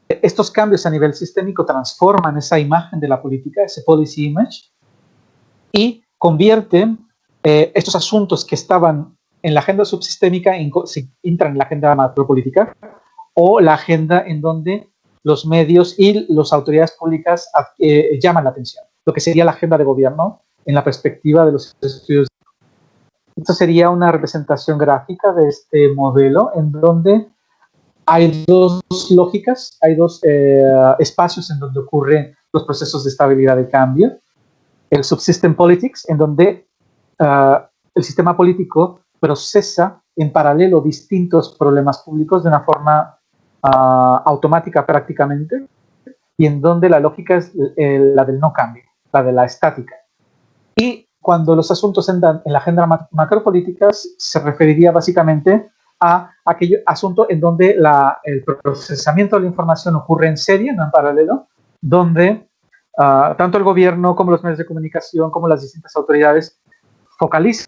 Estos cambios a nivel sistémico transforman esa imagen de la política, ese policy image, y convierten estos asuntos que estaban en la agenda subsistémica entran en la agenda macropolítica o la agenda en donde los medios y las autoridades públicas llaman la atención, lo que sería la agenda de gobierno en la perspectiva de los estudios. Esto sería una representación gráfica de este modelo en donde hay dos lógicas, hay dos espacios en donde ocurren los procesos de estabilidad y cambio. El subsystem politics, en donde el sistema político procesa en paralelo distintos problemas públicos de una forma automática prácticamente, y en donde la lógica es la del no cambio, la de la estática. Y cuando los asuntos entran en la agenda macropolítica, se referiría básicamente a aquel asunto en donde el procesamiento de la información ocurre en serie, no en paralelo, donde tanto el gobierno como los medios de comunicación, como las distintas autoridades focalizan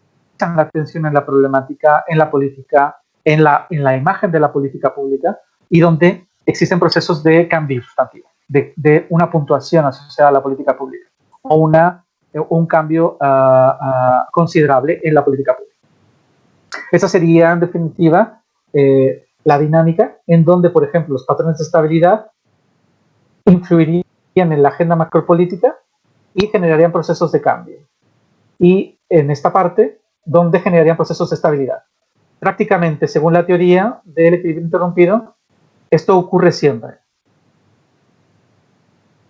la atención en la problemática, en la política, en la imagen de la política pública, y donde existen procesos de cambio sustantivo, de una puntuación asociada a la política pública, o un cambio considerable en la política pública. Esa sería, en definitiva, la dinámica en donde, por ejemplo, los patrones de estabilidad influirían en la agenda macropolítica y generarían procesos de cambio. y en esta parte, donde generarían procesos de estabilidad. Prácticamente, según la teoría del equilibrio interrumpido, esto ocurre siempre.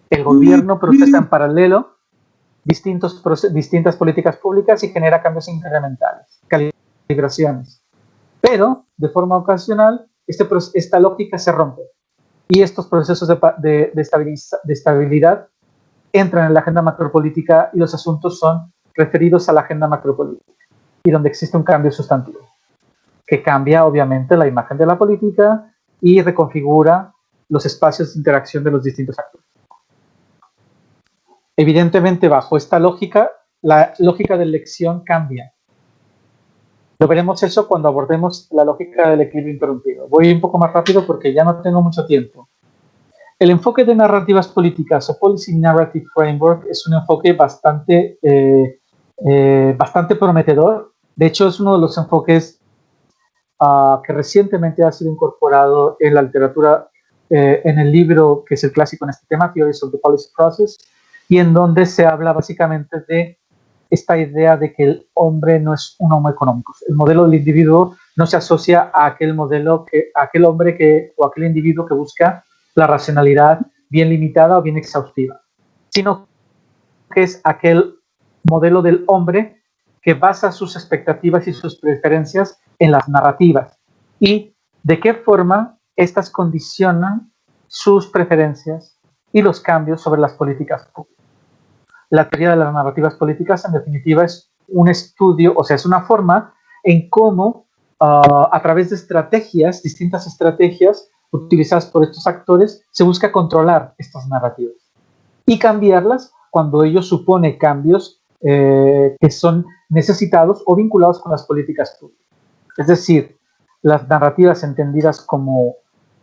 El gobierno procesa en paralelo distintas políticas públicas y genera cambios incrementales, calibraciones. Pero, de forma ocasional, esta lógica se rompe y estos procesos de estabilidad entran en la agenda macropolítica y los asuntos son referidos a la agenda macropolítica y donde existe un cambio sustantivo que cambia obviamente la imagen de la política y reconfigura los espacios de interacción de los distintos actores. Evidentemente, bajo esta lógica, la lógica de elección cambia. Lo veremos eso cuando abordemos la lógica del equilibrio interrumpido. Voy un poco más rápido porque ya no tengo mucho tiempo. El enfoque de narrativas políticas o Policy Narrative Framework es un enfoque bastante prometedor. De hecho, es uno de los enfoques que recientemente ha sido incorporado en la literatura, en el libro que es el clásico en este tema, Theories of the Policy Process, y en donde se habla básicamente de esta idea de que el hombre no es un homo economicus. El modelo del individuo no se asocia a aquel modelo, a aquel hombre o aquel individuo que busca la racionalidad bien limitada o bien exhaustiva, sino que es aquel modelo del hombre que basa sus expectativas y sus preferencias en las narrativas y de qué forma estas condicionan sus preferencias y los cambios sobre las políticas públicas. La teoría de las narrativas políticas, en definitiva, es un estudio, o sea, es una forma en cómo, a través de estrategias, distintas estrategias utilizadas por estos actores, se busca controlar estas narrativas y cambiarlas cuando ello supone cambios que son necesitados o vinculados con las políticas públicas. Es decir, las narrativas entendidas como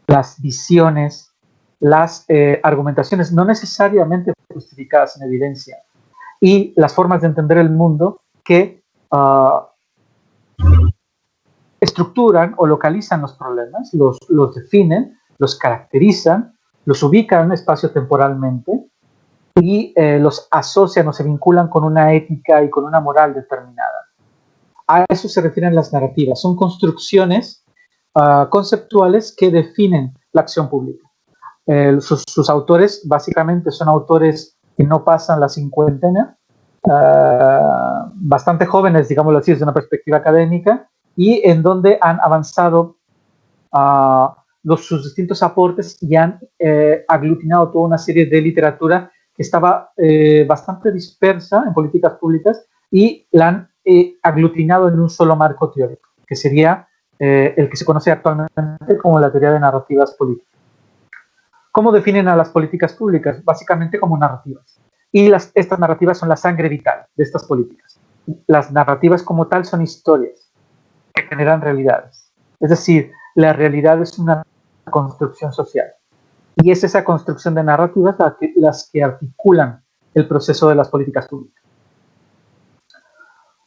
las visiones, las argumentaciones no necesariamente justificadas en evidencia y las formas de entender el mundo que estructuran o localizan los problemas, los definen, los caracterizan, los ubican espacio-temporalmente y los asocian o se vinculan con una ética y con una moral determinada. A eso se refieren las narrativas. Son construcciones conceptuales que definen la acción pública. Sus autores básicamente son autores que no pasan la cincuentena, bastante jóvenes, digámoslo así, desde una perspectiva académica, y en donde han avanzado sus distintos aportes y han aglutinado toda una serie de literatura que estaba bastante dispersa en políticas públicas y la han aglutinado en un solo marco teórico, que sería el que se conoce actualmente como la teoría de narrativas políticas. ¿Cómo definen a las políticas públicas? Básicamente como narrativas. Y estas narrativas son la sangre vital de estas políticas. Las narrativas como tal son historias que generan realidades. Es decir, la realidad es una construcción social. Y es esa construcción de narrativas las que articulan el proceso de las políticas públicas.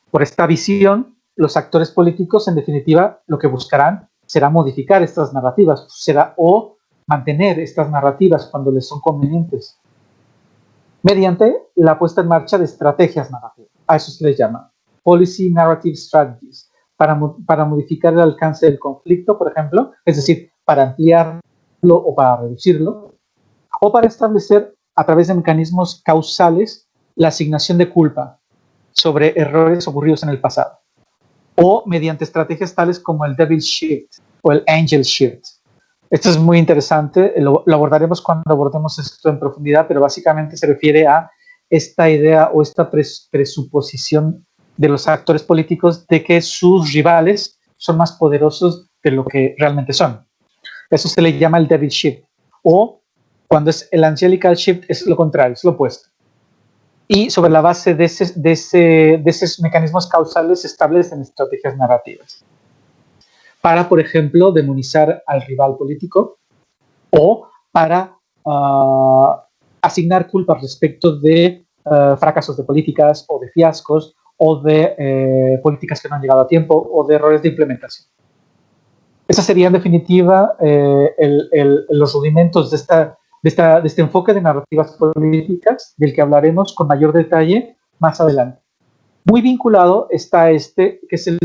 Por esta visión, los actores políticos, en definitiva, lo que buscarán será modificar estas narrativas, o mantener estas narrativas cuando les son convenientes, mediante la puesta en marcha de estrategias narrativas. A eso se les llama Policy Narrative Strategies, para modificar el alcance del conflicto, por ejemplo, es decir, para ampliarlo o para reducirlo, o para establecer a través de mecanismos causales la asignación de culpa sobre errores ocurridos en el pasado, o mediante estrategias tales como el Devil Shift o el Angel Shift. Esto es muy interesante, lo abordaremos cuando abordemos esto en profundidad, pero básicamente se refiere a esta idea o esta presuposición de los actores políticos de que sus rivales son más poderosos de lo que realmente son. Eso se le llama el Devil Shift, o cuando es el Angelical Shift es lo contrario, es lo opuesto. Y sobre la base de esos mecanismos causales se establecen estrategias narrativas para, por ejemplo, demonizar al rival político o para asignar culpas respecto de fracasos de políticas o de fiascos o de políticas que no han llegado a tiempo o de errores de implementación. Esa sería, en definitiva, los rudimentos de este enfoque de narrativas políticas, del que hablaremos con mayor detalle más adelante. Muy vinculado está que es el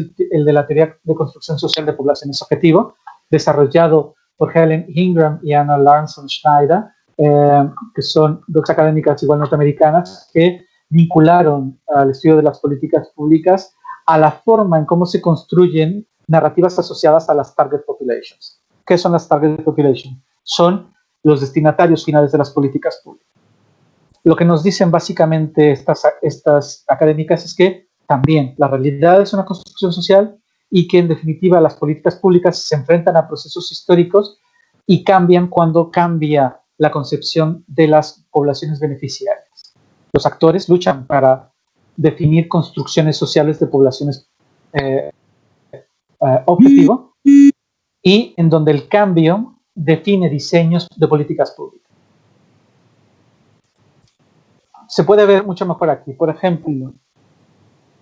de la teoría de construcción social de poblaciones objetivo, desarrollado por Helen Ingram y Anna Larson-Schneider, que son dos académicas igual norteamericanas que vincularon al estudio de las políticas públicas a la forma en cómo se construyen narrativas asociadas a las target populations. ¿Qué son las target populations? Son los destinatarios finales de las políticas públicas. Lo que nos dicen básicamente estas académicas es que también la realidad es una construcción social y que en definitiva las políticas públicas se enfrentan a procesos históricos y cambian cuando cambia la concepción de las poblaciones beneficiarias. Los actores luchan para definir construcciones sociales de poblaciones objetivo y en donde el cambio define diseños de políticas públicas. Se puede ver mucho mejor aquí. Por ejemplo,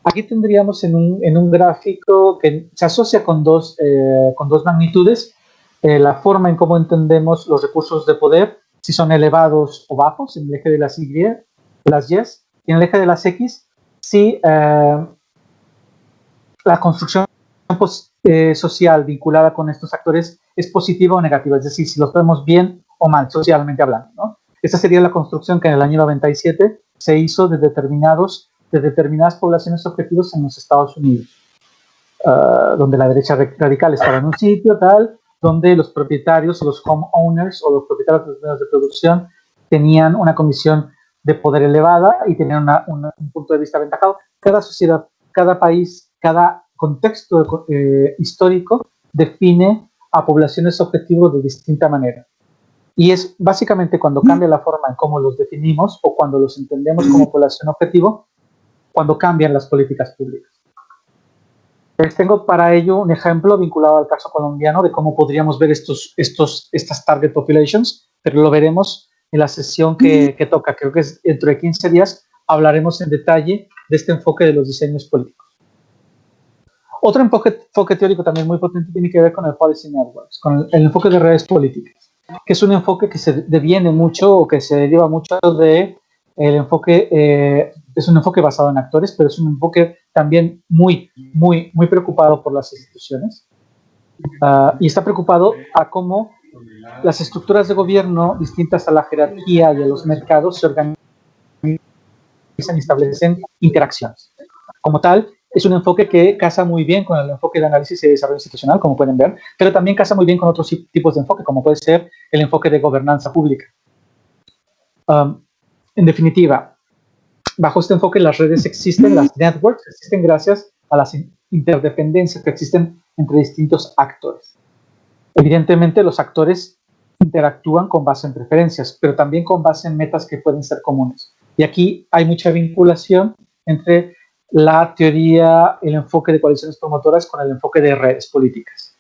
aquí tendríamos en un gráfico que se asocia con dos magnitudes, la forma en cómo entendemos los recursos de poder, si son elevados o bajos, en el eje de las Y, y en el eje de las X, si la construcción social vinculada con estos actores es positiva o negativa, es decir, si los vemos bien o mal, socialmente hablando, ¿no? Esta sería la construcción que en el año 97 se hizo de determinadas poblaciones objetivos en los Estados Unidos, donde la derecha radical estaba en un sitio tal, donde los propietarios, los homeowners o los propietarios de los medios de producción tenían una condición de poder elevada y tenían un punto de vista aventajado. Cada sociedad, cada país, cada contexto histórico define a poblaciones objetivos de distinta manera. Y es básicamente cuando cambia la forma en cómo los definimos o cuando los entendemos como población objetivo, cuando cambian las políticas públicas. Les tengo para ello un ejemplo vinculado al caso colombiano de cómo podríamos ver estas target populations, pero lo veremos en la sesión que toca. Creo que es dentro de 15 días hablaremos en detalle de este enfoque de los diseños políticos. Otro enfoque teórico también muy potente tiene que ver con el policy networks, con el enfoque de redes políticas, que es un enfoque que se deviene mucho o que se deriva mucho de el enfoque, es un enfoque basado en actores, pero es un enfoque también muy preocupado por las instituciones y está preocupado a cómo las estructuras de gobierno distintas a la jerarquía y a los mercados se organizan y establecen interacciones. Como tal, es un enfoque que casa muy bien con el enfoque de análisis y desarrollo institucional, como pueden ver, pero también casa muy bien con otros tipos de enfoque, como puede ser el enfoque de gobernanza pública. En definitiva, bajo este enfoque las redes existen, las networks existen gracias a las interdependencias que existen entre distintos actores. Evidentemente, los actores interactúan con base en preferencias, pero también con base en metas que pueden ser comunes. Y aquí hay mucha vinculación entre la teoría, el enfoque de coaliciones promotoras con el enfoque de redes políticas.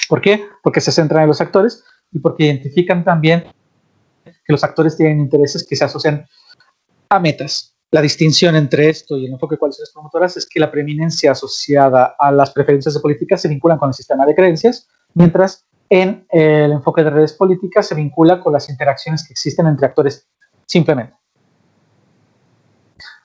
¿Por qué? Porque se centran en los actores y porque identifican también que los actores tienen intereses que se asocian a metas. La distinción entre esto y el enfoque de coaliciones promotoras es que la preeminencia asociada a las preferencias de política se vinculan con el sistema de creencias, mientras en el enfoque de redes políticas se vincula con las interacciones que existen entre actores simplemente.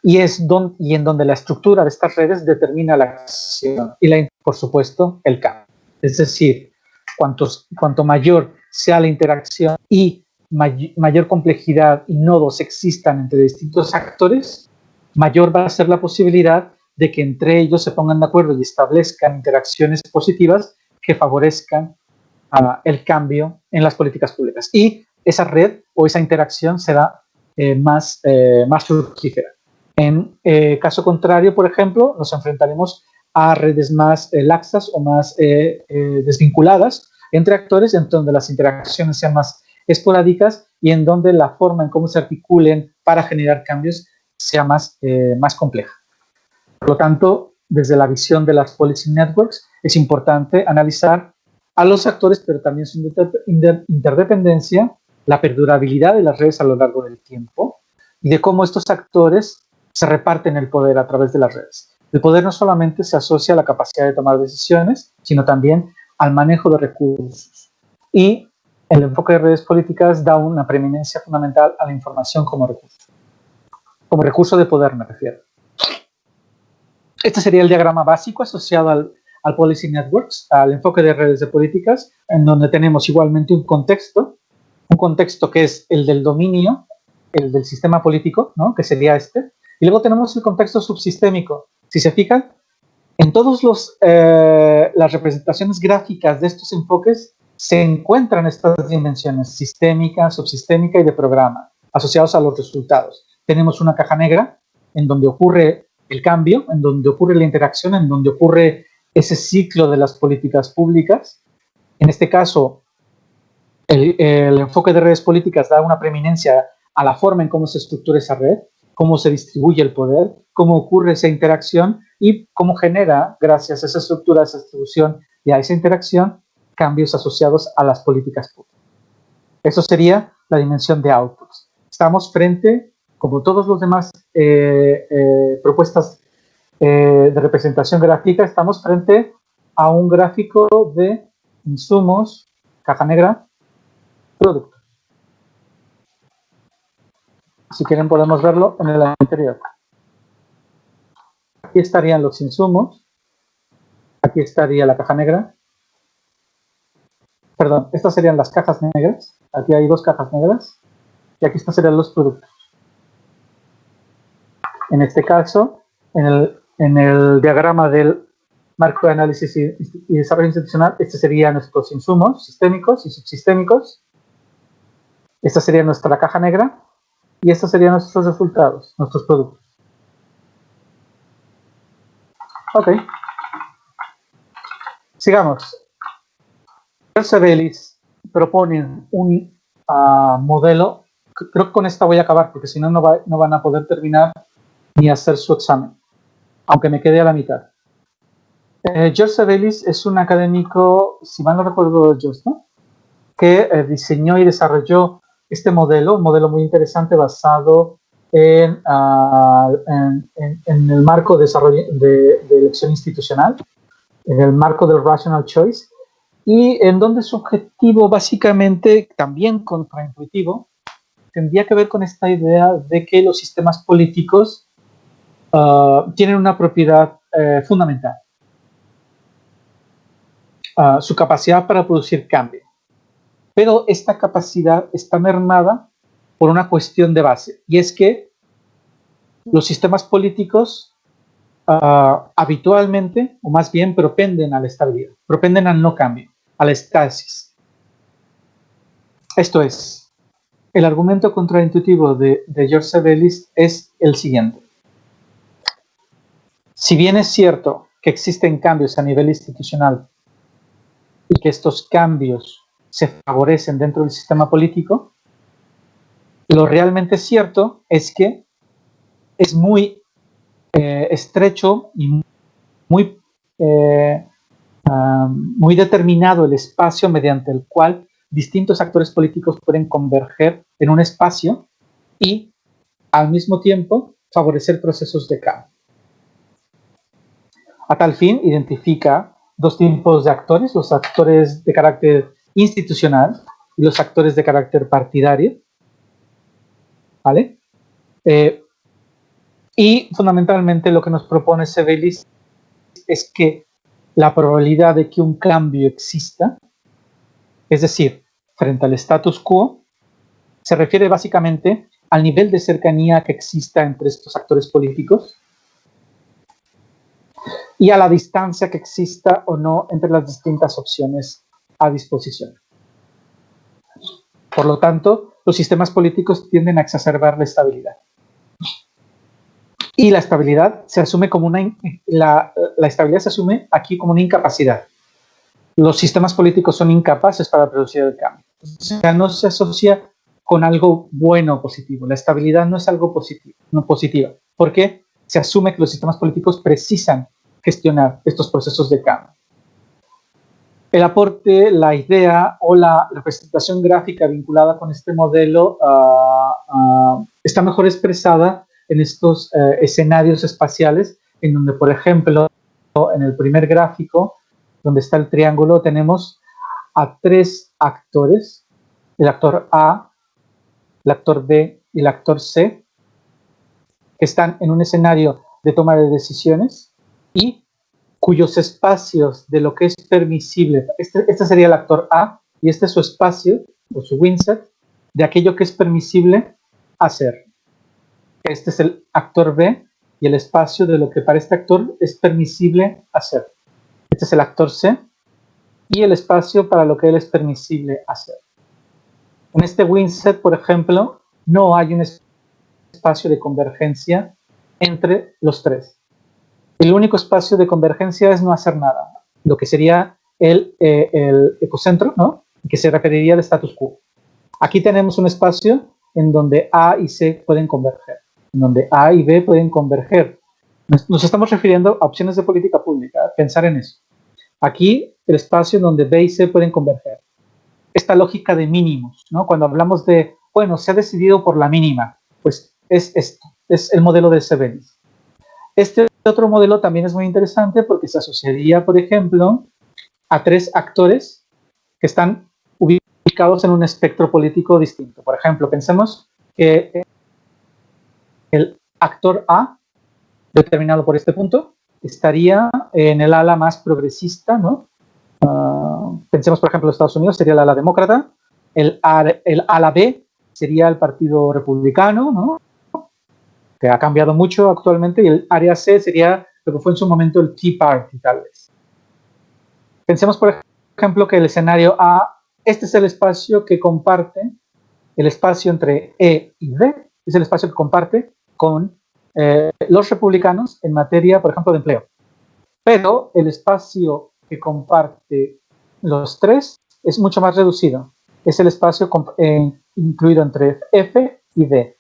Y en donde la estructura de estas redes determina la acción y, por supuesto, el cambio. Es decir, cuanto mayor sea la interacción y mayor complejidad y nodos existan entre distintos actores, mayor va a ser la posibilidad de que entre ellos se pongan de acuerdo y establezcan interacciones positivas que favorezcan el cambio en las políticas públicas. Y esa red o esa interacción será más fructífera. En caso contrario, por ejemplo, nos enfrentaremos a redes más laxas o más desvinculadas entre actores, en donde las interacciones sean más esporádicas y en donde la forma en cómo se articulen para generar cambios sea más compleja. Por lo tanto, desde la visión de las policy networks, es importante analizar a los actores, pero también su interdependencia, la perdurabilidad de las redes a lo largo del tiempo y de cómo estos actores se reparten el poder a través de las redes. El poder no solamente se asocia a la capacidad de tomar decisiones, sino también al manejo de recursos. Y el enfoque de redes políticas da una preeminencia fundamental a la información como recurso. Como recurso de poder, me refiero. Este sería el diagrama básico asociado al Policy Networks, al enfoque de redes de políticas, en donde tenemos igualmente un contexto que es el del dominio, el del sistema político, ¿no? Que sería este, y luego tenemos el contexto subsistémico. Si se fijan, en todas las representaciones gráficas de estos enfoques se encuentran estas dimensiones sistémica, subsistémica y de programa, asociados a los resultados. Tenemos una caja negra en donde ocurre el cambio, en donde ocurre la interacción, en donde ocurre ese ciclo de las políticas públicas. En este caso, el enfoque de redes políticas da una preeminencia a la forma en cómo se estructura esa red, cómo se distribuye el poder, cómo ocurre esa interacción y cómo genera, gracias a esa estructura, a esa distribución y a esa interacción, cambios asociados a las políticas públicas. Eso sería la dimensión de outputs. Estamos frente, como todos los demás propuestas de representación gráfica, estamos frente a un gráfico de insumos, caja negra, productos. Si quieren podemos verlo en el anterior. Aquí estarían los insumos, aquí estaría la caja negra. Perdón, estas serían las cajas negras. Aquí hay dos cajas negras y aquí serían los productos. En este caso, en el diagrama del marco de análisis y desarrollo institucional, este serían nuestros insumos sistémicos y subsistémicos. Esta sería nuestra caja negra y estos serían nuestros resultados, nuestros productos. Ok. Sigamos. Gersevelles proponen un modelo, creo que con esta voy a acabar porque si no, no van a poder terminar ni hacer su examen, aunque me quede a la mitad. Gersevelles es un académico, si mal no recuerdo yo, ¿no? Que diseñó y desarrolló este modelo, un modelo muy interesante basado en el marco de desarrollo de elección institucional, en el marco del rational choice, y en donde su objetivo básicamente, también contraintuitivo, tendría que ver con esta idea de que los sistemas políticos tienen una propiedad fundamental, su capacidad para producir cambio. Pero esta capacidad está mermada por una cuestión de base, y es que los sistemas políticos habitualmente, o más bien, propenden a la estabilidad, propenden al no cambio, a la estasis. Esto es, el argumento contraintuitivo de Gersevelles es el siguiente. Si bien es cierto que existen cambios a nivel institucional y que estos cambios se favorecen dentro del sistema político, lo realmente cierto es que es muy estrecho y muy determinado el espacio mediante el cual distintos actores políticos pueden converger en un espacio y, al mismo tiempo, favorecer procesos de cambio. A tal fin, identifica dos tipos de actores, los actores de carácter institucional y los actores de carácter partidario, ¿vale? Y fundamentalmente lo que nos propone Gersevelles es que la probabilidad de que un cambio exista, es decir, frente al status quo, se refiere básicamente al nivel de cercanía que exista entre estos actores políticos y a la distancia que exista o no entre las distintas opciones a disposición. Por lo tanto, los sistemas políticos tienden a exacerbar la estabilidad. Y la estabilidad se asume como la estabilidad se asume aquí como una incapacidad. Los sistemas políticos son incapaces para producir el cambio. O sea, no se asocia con algo bueno o positivo. La estabilidad no es algo positivo, no positiva, porque se asume que los sistemas políticos precisan gestionar estos procesos de cambio. El aporte, la idea o la representación gráfica vinculada con este modelo está mejor expresada en estos escenarios espaciales, en donde, por ejemplo, en el primer gráfico, donde está el triángulo, tenemos a tres actores, el actor A, el actor B y el actor C, que están en un escenario de toma de decisiones, y cuyos espacios de lo que es permisible, este sería el actor A, y este es su espacio, o su windset, de aquello que es permisible hacer. Este es el actor B, y el espacio de lo que para este actor es permisible hacer. Este es el actor C, y el espacio para lo que él es permisible hacer. En este windset, por ejemplo, no hay un espacio de convergencia entre los tres. El único espacio de convergencia es no hacer nada, lo que sería el epicentro, ¿no? Que se referiría al status quo. Aquí tenemos un espacio en donde A y C pueden converger, en donde A y B pueden converger. Nos estamos refiriendo a opciones de política pública, pensar en eso. Aquí el espacio en donde B y C pueden converger. Esta lógica de mínimos, ¿no? Cuando hablamos de, bueno, se ha decidido por la mínima, pues es esto, es el modelo de Sebenis. Este otro modelo también es muy interesante porque se asociaría, por ejemplo, a tres actores que están ubicados en un espectro político distinto. Por ejemplo, pensemos que el actor A, determinado por este punto, estaría en el ala más progresista, ¿no? Pensemos, por ejemplo, en Estados Unidos sería el ala demócrata, el ala B sería el Partido Republicano, ¿no? Que ha cambiado mucho actualmente, y el área C sería lo que fue en su momento el Tea Party, tal vez. Pensemos, por ejemplo, que el escenario A, este es el espacio que comparte, el espacio entre E y D, es el espacio que comparte con los republicanos en materia, por ejemplo, de empleo. Pero el espacio que comparte los tres es mucho más reducido. Es el espacio incluido entre F y D,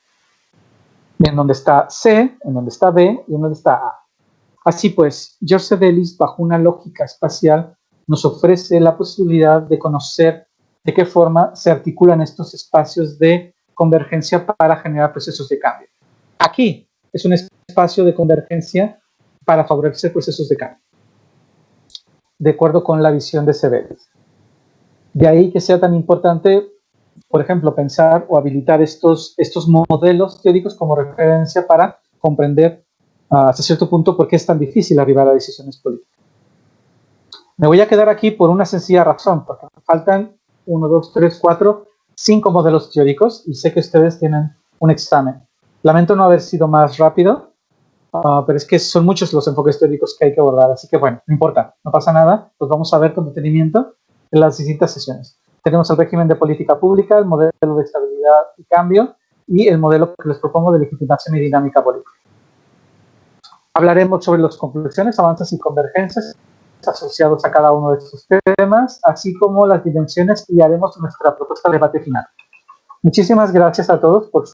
en donde está C, en donde está B y en donde está A. Así pues, George Sebelis, bajo una lógica espacial, nos ofrece la posibilidad de conocer de qué forma se articulan estos espacios de convergencia para generar procesos de cambio. Aquí es un espacio de convergencia para favorecer procesos de cambio, de acuerdo con la visión de Sebelis. De ahí que sea tan importante, por ejemplo, pensar o habilitar estos modelos teóricos como referencia para comprender hasta cierto punto por qué es tan difícil arribar a decisiones políticas. Me voy a quedar aquí por una sencilla razón, porque faltan 1, 2, 3, 4, 5 modelos teóricos y sé que ustedes tienen un examen. Lamento no haber sido más rápido, pero es que son muchos los enfoques teóricos que hay que abordar, así que bueno, no importa, no pasa nada, los vamos a ver con detenimiento en las distintas sesiones. Tenemos el régimen de política pública, el modelo de estabilidad y cambio y el modelo que les propongo de legitimación y dinámica política. Hablaremos sobre las conclusiones, avances y convergencias asociados a cada uno de estos temas, así como las dimensiones, y haremos nuestra propuesta de debate final. Muchísimas gracias a todos por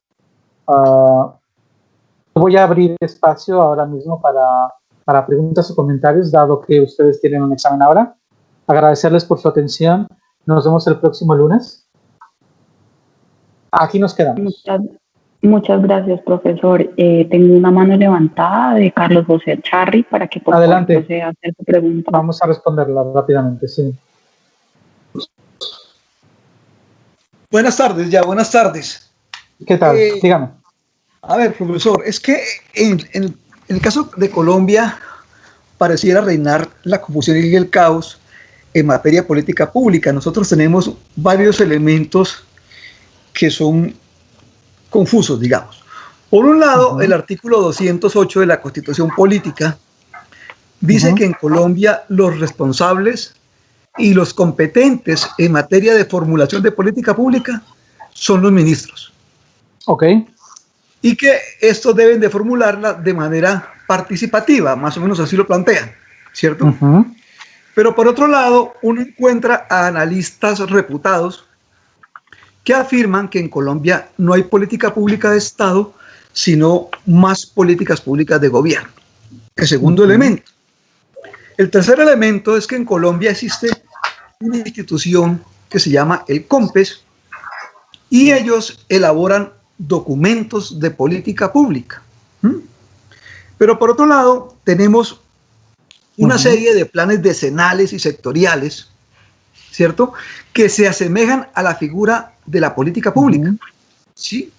voy a abrir espacio ahora mismo para preguntas o comentarios, dado que ustedes tienen un examen ahora. Agradecerles por su atención. Nos vemos el próximo lunes. Aquí nos quedamos. Muchas gracias, profesor. Tengo una mano levantada de Carlos José Charri para que por favor proceda a hacer su pregunta. Vamos a responderla rápidamente, sí. Buenas tardes, buenas tardes. ¿Qué tal? Dígame. A ver, profesor, es que en el caso de Colombia pareciera reinar la confusión y el caos en materia política pública. Nosotros tenemos varios elementos que son confusos, digamos. Por un lado, el artículo 208 de la Constitución Política dice que en Colombia los responsables y los competentes en materia de formulación de política pública son los ministros. Ok. Y que estos deben de formularla de manera participativa, más o menos así lo plantean, ¿cierto? Pero por otro lado, uno encuentra a analistas reputados que afirman que en Colombia no hay política pública de Estado, sino más políticas públicas de gobierno. El segundo elemento. El tercer elemento es que en Colombia existe una institución que se llama el COMPES y ellos elaboran documentos de política pública. Pero por otro lado, tenemos una serie de planes decenales y sectoriales, ¿cierto?, que se asemejan a la figura de la política pública. ¿Sí?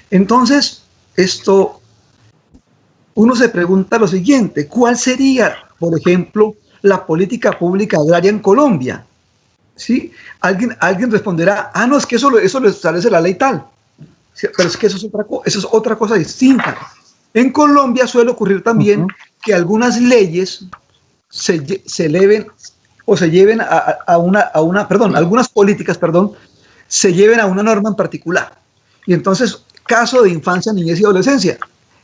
Entonces, esto uno se pregunta lo siguiente: ¿cuál sería, por ejemplo, la política pública agraria en Colombia? ¿Sí? Alguien responderá, no, es que eso lo establece la ley tal. ¿Sí? Pero es que eso es otra cosa distinta. En Colombia suele ocurrir también que algunas leyes se eleven o se lleven algunas políticas, se lleven a una norma en particular. Y entonces, caso de infancia, niñez y adolescencia,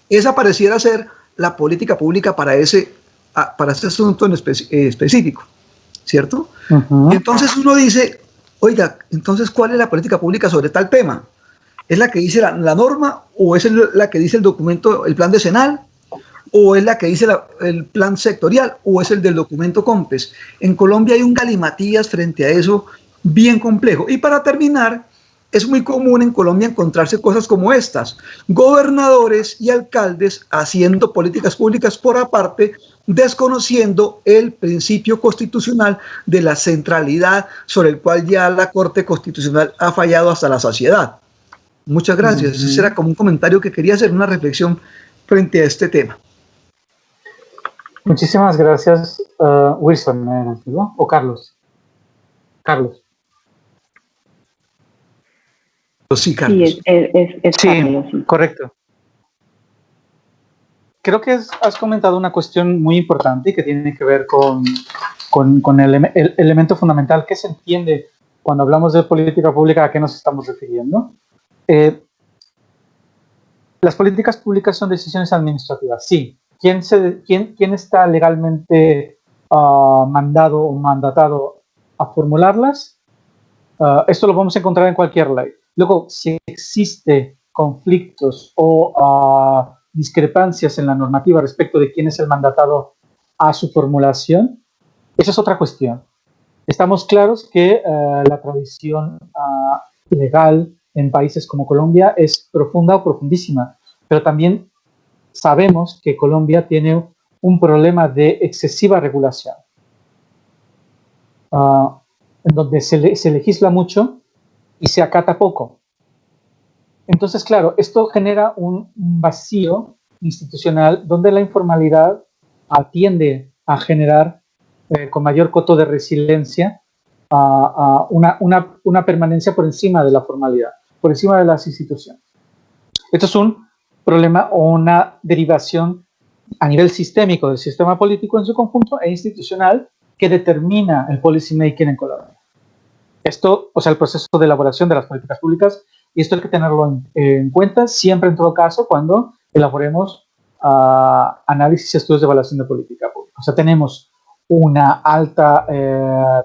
esa pareciera ser la política pública para ese asunto en específico, ¿cierto? Y entonces uno dice, oiga, entonces, ¿cuál es la política pública sobre tal tema? ¿Es la que dice la norma, o es la que dice el documento, el plan decenal, o es la que dice el plan sectorial, o es el del documento COMPES? En Colombia hay un galimatías frente a eso bien complejo. Y para terminar, es muy común en Colombia encontrarse cosas como estas: gobernadores y alcaldes haciendo políticas públicas por aparte, desconociendo el principio constitucional de la centralidad, sobre el cual ya la Corte Constitucional ha fallado hasta la saciedad. Muchas gracias. Ese era como un comentario que quería hacer, una reflexión frente a este tema. Muchísimas gracias, Wilson, ¿no? O Carlos. Carlos. Sí, Carlos. Sí, es Carlos. Sí, correcto. Creo que has comentado una cuestión muy importante que tiene que ver con el elemento fundamental que se entiende cuando hablamos de política pública. ¿A qué nos estamos refiriendo? Las políticas públicas son decisiones administrativas, sí. ¿Quién está legalmente mandado o mandatado a formularlas? Esto lo vamos a encontrar en cualquier ley. Luego, si existe conflictos o discrepancias en la normativa respecto de quién es el mandatado a su formulación, esa es otra cuestión. Estamos claros que la tradición legal en países como Colombia es profunda o profundísima, pero también sabemos que Colombia tiene un problema de excesiva regulación, en donde se legisla mucho y se acata poco. Entonces, claro, esto genera un vacío institucional donde la informalidad tiende a generar con mayor coto de resiliencia una permanencia por encima de la formalidad, por encima de las instituciones. Esto es un problema o una derivación a nivel sistémico del sistema político en su conjunto e institucional que determina el policy making en Colombia. Esto, o sea, el proceso de elaboración de las políticas públicas, y esto hay que tenerlo en cuenta siempre, en todo caso, cuando elaboremos análisis y estudios de evaluación de política pública. O sea, tenemos una alta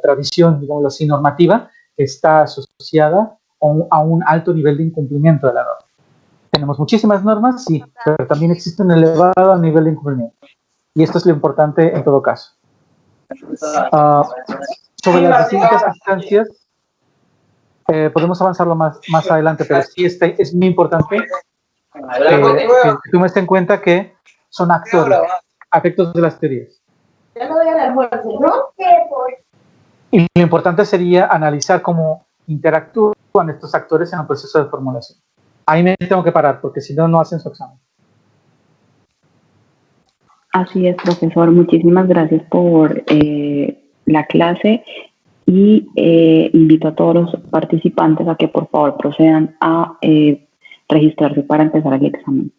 tradición, digámoslo así, normativa, que está asociada a un alto nivel de incumplimiento de la norma. Tenemos muchísimas normas, sí, pero también existe un elevado nivel de incumplimiento. Y esto es lo importante en todo caso. Sobre las distintas instancias, podemos avanzarlo más adelante, pero sí es muy importante que tomes en cuenta que son actores, efectos de las teorías. Y lo importante sería analizar cómo interactúan estos actores en el proceso de formulación. Ahí me tengo que parar, porque si no, no hacen su examen. Así es, profesor. Muchísimas gracias por la clase y invito a todos los participantes a que por favor procedan a registrarse para empezar el examen.